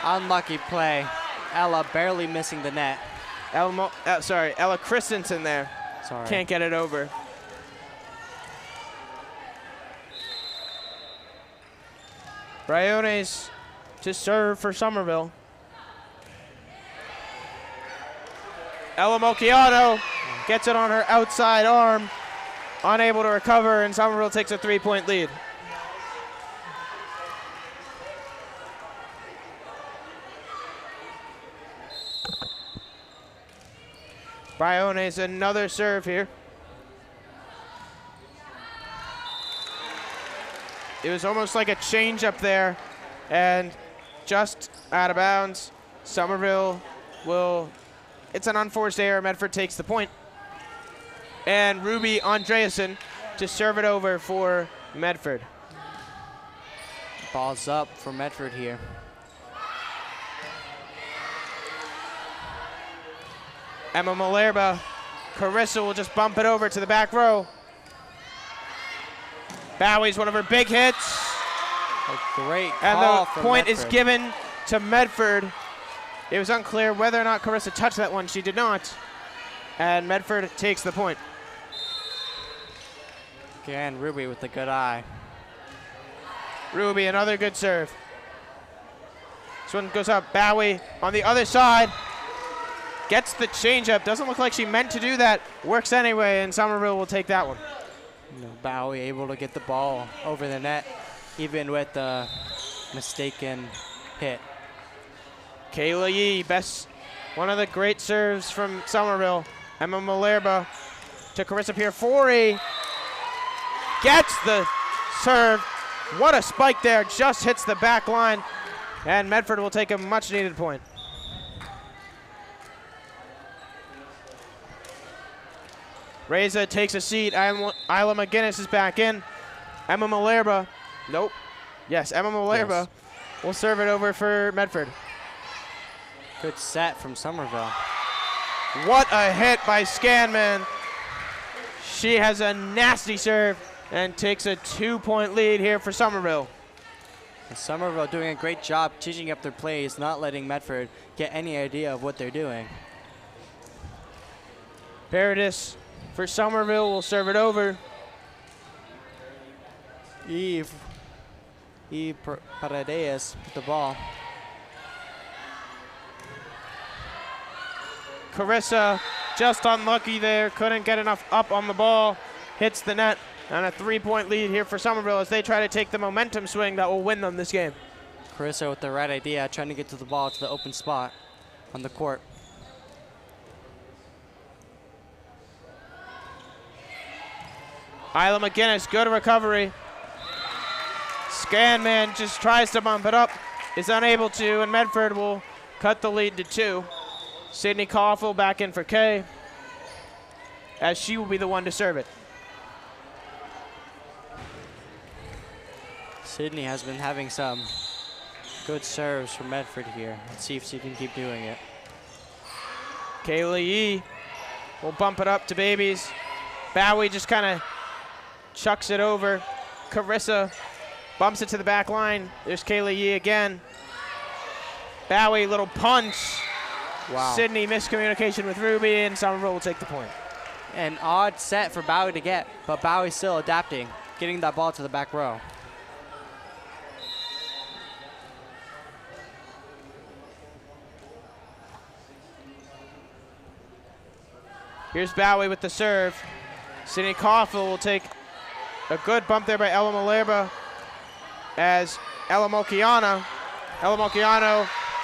Unlucky play. Ella barely missing the net. Ella Christensen there. Sorry. Can't get it over. Briones to serve for Somerville. Ella Molcayano gets it on her outside arm. Unable to recover, and Somerville takes a 3-point lead. Briones, another serve here. It was almost like a change up there, and just out of bounds. Somerville will, it's an unforced error. Medford takes the point. And Ruby Andreasen to serve it over for Medford. Ball's up for Medford here. Emma Malerba. Carissa will just bump it over to the back row. Bowie's one of her big hits. A great And call the from point is Medford. given to Medford. It was unclear whether or not Carissa touched that one. She did not. And Medford takes the point. Again, Ruby with a good eye. Ruby, another good serve. This one goes up. Bowie on the other side. Gets the changeup. Doesn't look like she meant to do that. Works anyway, and Somerville will take that one. Bowie able to get the ball over the net, even with the mistaken hit. Kayla Yee, one of the great serves from Somerville. Emma Malerba to Carissa Pierfori. Gets the serve. What a spike there. Just hits the back line. And Medford will take a much needed point. Reza takes a seat. Isla McGinnis is back in. Emma Malerba. Nope. Yes, Emma Malerba will serve it over for Medford. Good set from Somerville. What a hit by Scanman. She has a nasty serve and takes a 2-point lead here for Somerville. And Somerville doing a great job teaching up their plays, not letting Medford get any idea of what they're doing. Paradis for Somerville will serve it over. Eve Paredes with the ball. Carissa just unlucky there. Couldn't get enough up on the ball. Hits the net. And a 3-point lead here for Somerville as they try to take the momentum swing that will win them this game. Carissa with the right idea, trying to get to the ball to the open spot on the court. Isla McGinnis, good recovery. Scanman just tries to bump it up, is unable to, and Medford will cut the lead to 2. Sydney Coffel back in for Kay, as she will be the one to serve it. Sydney has been having some good serves from Medford here. Let's see if she can keep doing it. Kayla Yee will bump it up to Babies. Bowie just kind of chucks it over. Carissa bumps it to the back line. There's Kayla Yee again. Bowie, little punch. Wow. Sydney miscommunication with Ruby, and Somerville will take the point. An odd set for Bowie to get, but Bowie still adapting, getting that ball to the back row. Here's Bowie with the serve. Sydney Coffel will take a good bump there by Ella Malerba as Ella Molciano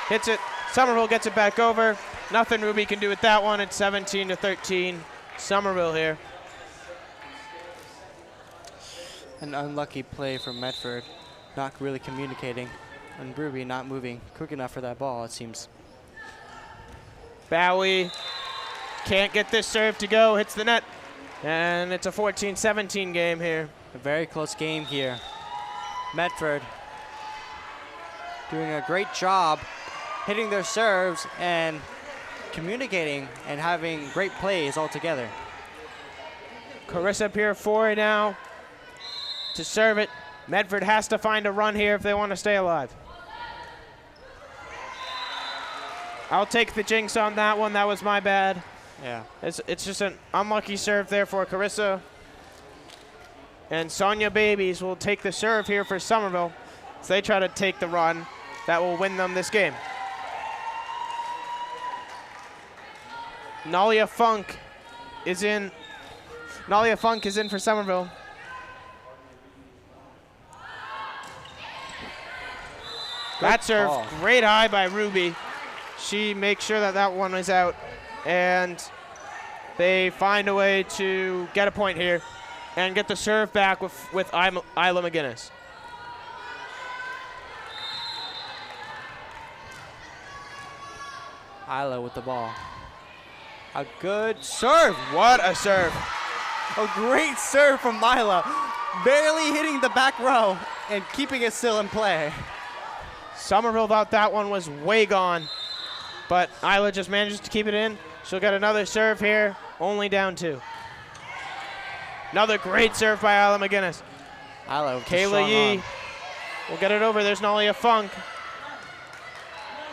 hits it. Somerville gets it back over. Nothing Ruby can do with that one. It's 17-13. Somerville here. An unlucky play from Medford, not really communicating, and Ruby not moving quick enough for that ball, it seems. Bowie can't get this serve to go, hits the net, and it's a 14-17 game here. A very close game here. Medford doing a great job hitting their serves and communicating and having great plays all together. Carissa Pierfori now to serve it. Medford has to find a run here if they want to stay alive. I'll take the jinx on that one. That was my bad. Yeah. It's just an unlucky serve there for Carissa. And Sonia Babies will take the serve here for Somerville as they try to take the run that will win them this game. Nalia Funk is in for Somerville. That serve, great eye by Ruby. She makes sure that that one is out, and they find a way to get a point here and get the serve back with Isla McGinnis. Isla with the ball. A good serve. What a serve. A great serve from Isla. Barely hitting the back row and keeping it still in play. Somerville thought that one was way gone, but Isla just manages to keep it in. She'll get another serve here, only down 2. Another great serve by Isla McGinnis. Isla with Kayla Yee will get it over. There's Nalia Funk.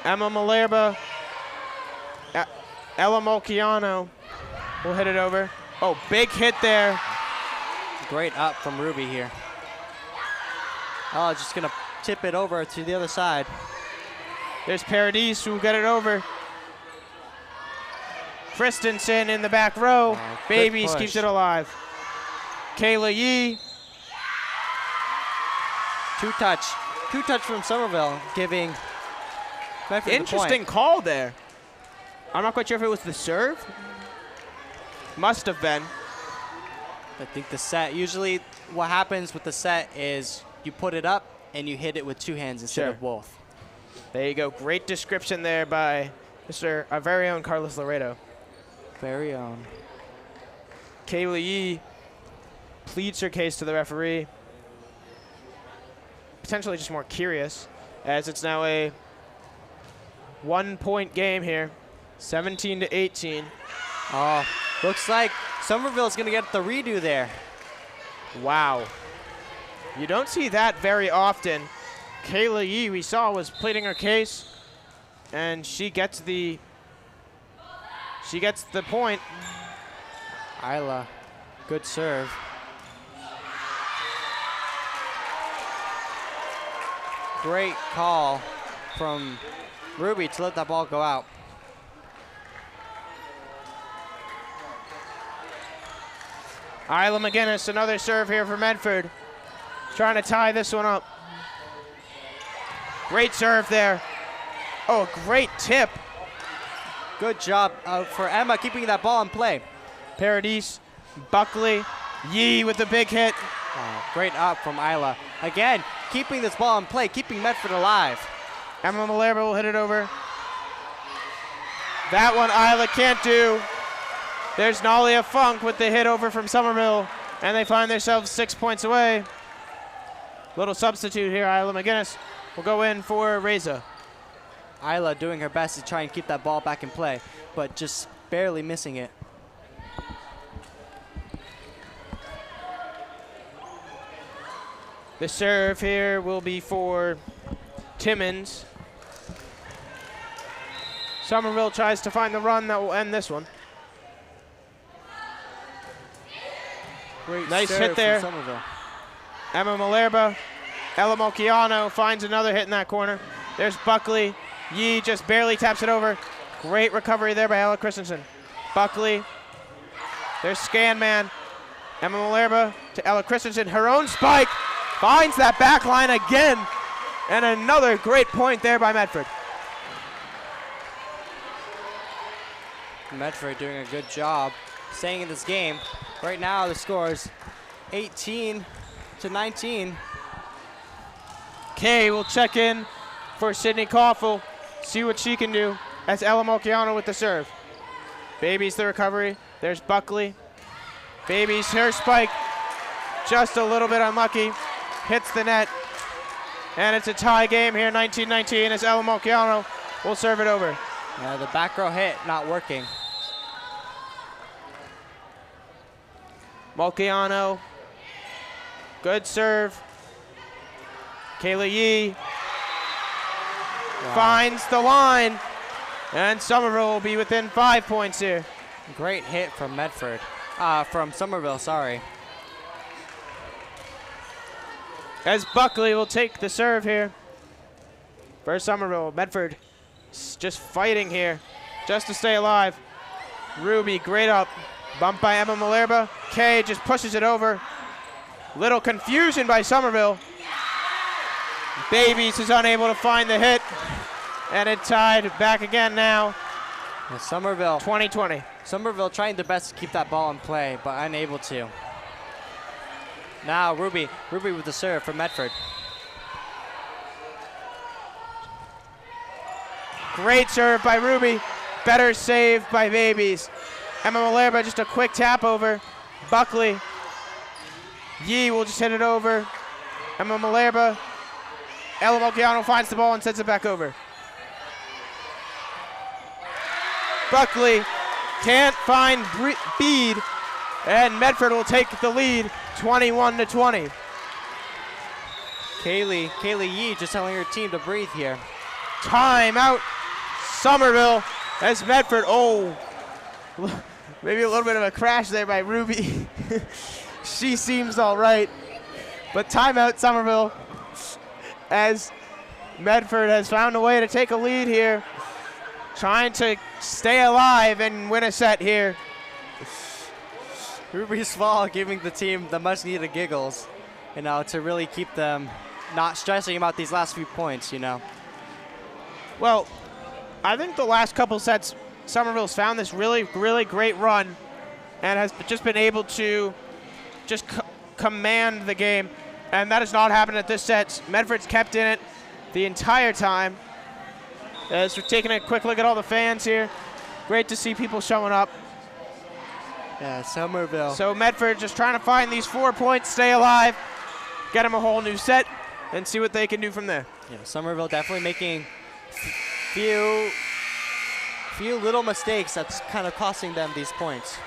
Emma Malerba. Ella Molciano will hit it over. Oh, big hit there. Great up from Ruby here. Oh, just gonna tip it over to the other side. There's Paradis who will get it over. Christensen in the back row. Babies keeps it alive. Kayla Yee. Two touch from Somerville, giving Medford Interesting call there. I'm not quite sure if it was the serve. Must have been. I think the set, usually what happens with the set is you put it up and you hit it with two hands instead of both. There you go. Great description there by our very own Carlos Laredo. Very own. Kayla Yee pleads her case to the referee. Potentially just more curious, as it's now a 1-point game here, 17-18. Oh, looks like Somerville's gonna get the redo there. Wow. You don't see that very often. Kayla Yee, we saw, was pleading her case, and she gets the point. Isla, good serve. Great call from Ruby to let that ball go out. Isla McGinnis, another serve here for Medford. Trying to tie this one up. Great serve there. Oh, great tip. Good job for Emma keeping that ball in play. Paradis, Buckley, Yee with the big hit. Oh, great up from Isla. Again, keeping this ball in play, keeping Medford alive. Emma Malerba will hit it over. That one Isla can't do. There's Nalia Funk with the hit over from Somerville, and they find themselves 6 points away. Little substitute here. Isla McGinnis will go in for Reza. Isla doing her best to try and keep that ball back in play, but just barely missing it. The serve here will be for Timmons. Somerville tries to find the run that will end this one. Great nice serve hit there. from Somerville. Emma Malerba. Ella Molciano finds another hit in that corner. There's Buckley. Yee just barely taps it over. Great recovery there by Ella Christensen. Buckley. There's Scanman. Emma Malerba to Ella Christensen. Her own spike. Finds that back line again. And another great point there by Medford. Medford doing a good job staying in this game. Right now the score is 18-19. Kay will check in for Sydney Koffel. See what she can do. That's Ella Molciano with the serve. Babies the recovery. There's Buckley. Babies her spike. Just a little bit unlucky. Hits the net. And it's a tie game here, 19-19, as Ella Molciano will serve it over. Yeah, the back row hit not working. Molciano. Good serve. Kayla Yee finds the line. And Somerville will be within 5 points here. Great hit from Medford. From Somerville, sorry. As Buckley will take the serve here for Somerville. Medford just fighting here just to stay alive. Ruby, great up. Bumped by Emma Malerba. Kay just pushes it over. Little confusion by Somerville. Babies is unable to find the hit. And it tied back again now. And Somerville. 20-20. Somerville trying their best to keep that ball in play, but unable to. Now Ruby with the serve for Medford. Great serve by Ruby. Better save by Babies. Emma Malerba just a quick tap over. Buckley. Yee will just hit it over. Emma Malerba. Ella Molciano finds the ball and sends it back over. Buckley can't find Bede, and Medford will take the lead 21-20. Kaylee Yee just telling her team to breathe here. Timeout, Somerville, as Medford, maybe a little bit of a crash there by Ruby. She seems all right, but timeout, Somerville, as Medford has found a way to take a lead here, trying to stay alive and win a set here. Ruby's fall giving the team the much needed giggles, to really keep them not stressing about these last few points, Well, I think the last couple sets, Somerville's found this really, really great run and has just been able to just command the game, and that has not happened at this set. Medford's kept in it the entire time. As we're taking a quick look at all the fans here, great to see people showing up. Yeah, Somerville. So Medford just trying to find these 4 points, stay alive, get them a whole new set, and see what they can do from there. Yeah, Somerville definitely making few little mistakes that's kind of costing them these points.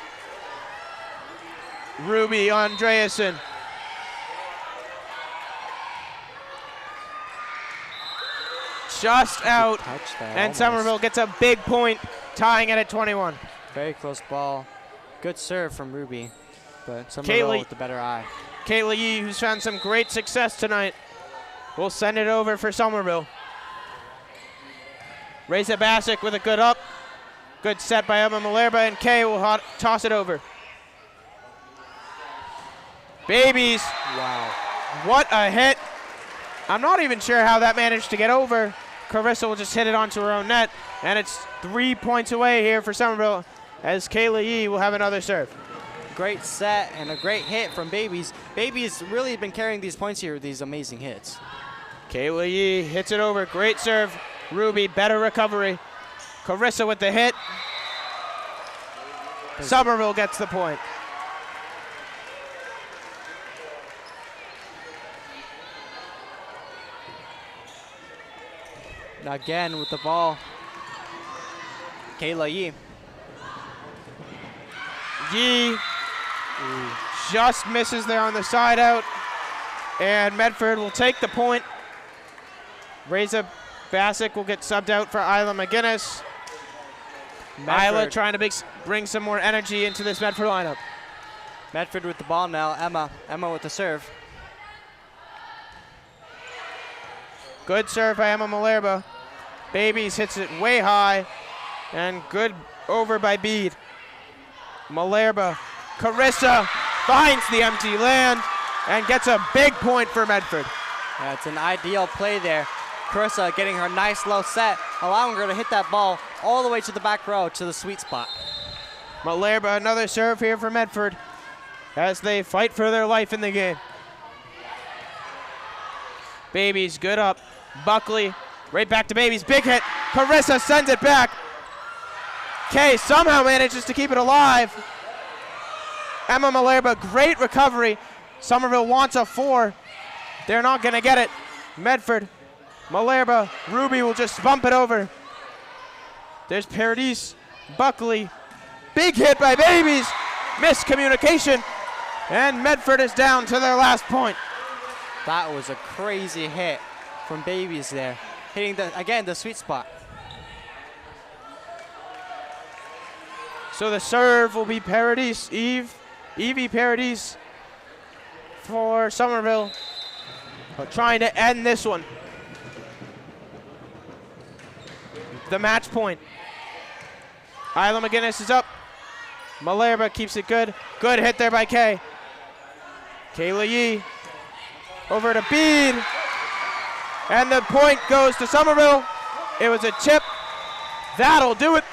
Ruby Andreasen. Just out, and almost. Somerville gets a big point, tying it at 21. Very close ball. Good serve from Ruby, but Somerville with the better eye. Kaylee Yee, who's found some great success tonight, will send it over for Somerville. Reza Basic with a good up. Good set by Emma Malerba, and Kay will toss it over. Babies. Wow. What a hit. I'm not even sure how that managed to get over. Carissa will just hit it onto her own net, and it's 3 points away here for Somerville, as Kayla Yee will have another serve. Great set and a great hit from Babies. Babies really been carrying these points here with these amazing hits. Kayla Yee hits it over. Great serve. Ruby, better recovery. Carissa with the hit. Somerville gets the point. Again with the ball, Kayla Yee. Yee just misses there on the side out, and Medford will take the point. Reza Basic will get subbed out for Isla McGinnis. Isla trying to bring some more energy into this Medford lineup. Medford with the ball now. Emma with the serve. Good serve by Emma Malerba. Babies hits it way high, and good over by Bede. Malerba, Carissa finds the empty land and gets a big point for Medford. Yeah, it's an ideal play there. Carissa getting her nice low set, allowing her to hit that ball all the way to the back row to the sweet spot. Malerba, another serve here for Medford as they fight for their life in the game. Babies, good up. Buckley, right back to Babies. Big hit. Carissa sends it back. Kay somehow manages to keep it alive. Emma Malerba, great recovery. Somerville wants a 4. They're not going to get it. Medford, Malerba, Ruby will just bump it over. There's Paradis, Buckley. Big hit by Babies. Miscommunication. And Medford is down to their last point. That was a crazy hit from Babies there. Hitting, the sweet spot. So the serve will be Paradis, Evie Paradis for Somerville. Trying to end this one. The match point. Isla McGinnis is up. Malerba keeps it good. Good hit there by Kay. Kayla Yee over to Bede. And the point goes to Somerville. It was a chip. That'll do it.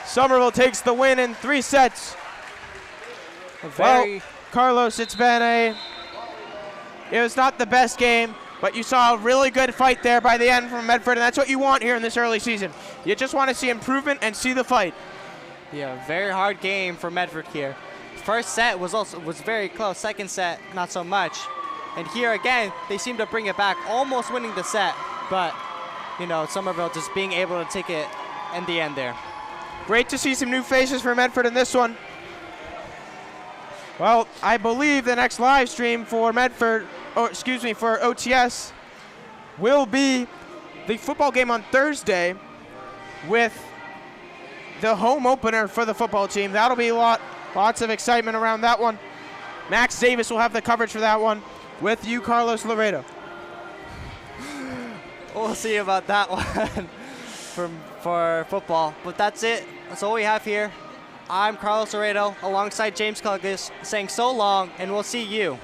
Somerville takes the win in 3 sets. Well, Carlos, it was not the best game, but you saw a really good fight there by the end from Medford, and that's what you want here in this early season. You just want to see improvement and see the fight. Yeah, very hard game for Medford here. First set was very close. Second set, not so much. And here again, they seem to bring it back, almost winning the set, but Somerville just being able to take it in the end there. Great to see some new faces for Medford in this one. Well, I believe the next live stream for for OTS will be the football game on Thursday with the home opener for the football team. That'll be lots of excitement around that one. Max Davis will have the coverage for that one with you, Carlos Laredo. We'll see about that one for football. But that's it. That's all we have here. I'm Carlos Laredo alongside James Clugis saying so long, and we'll see you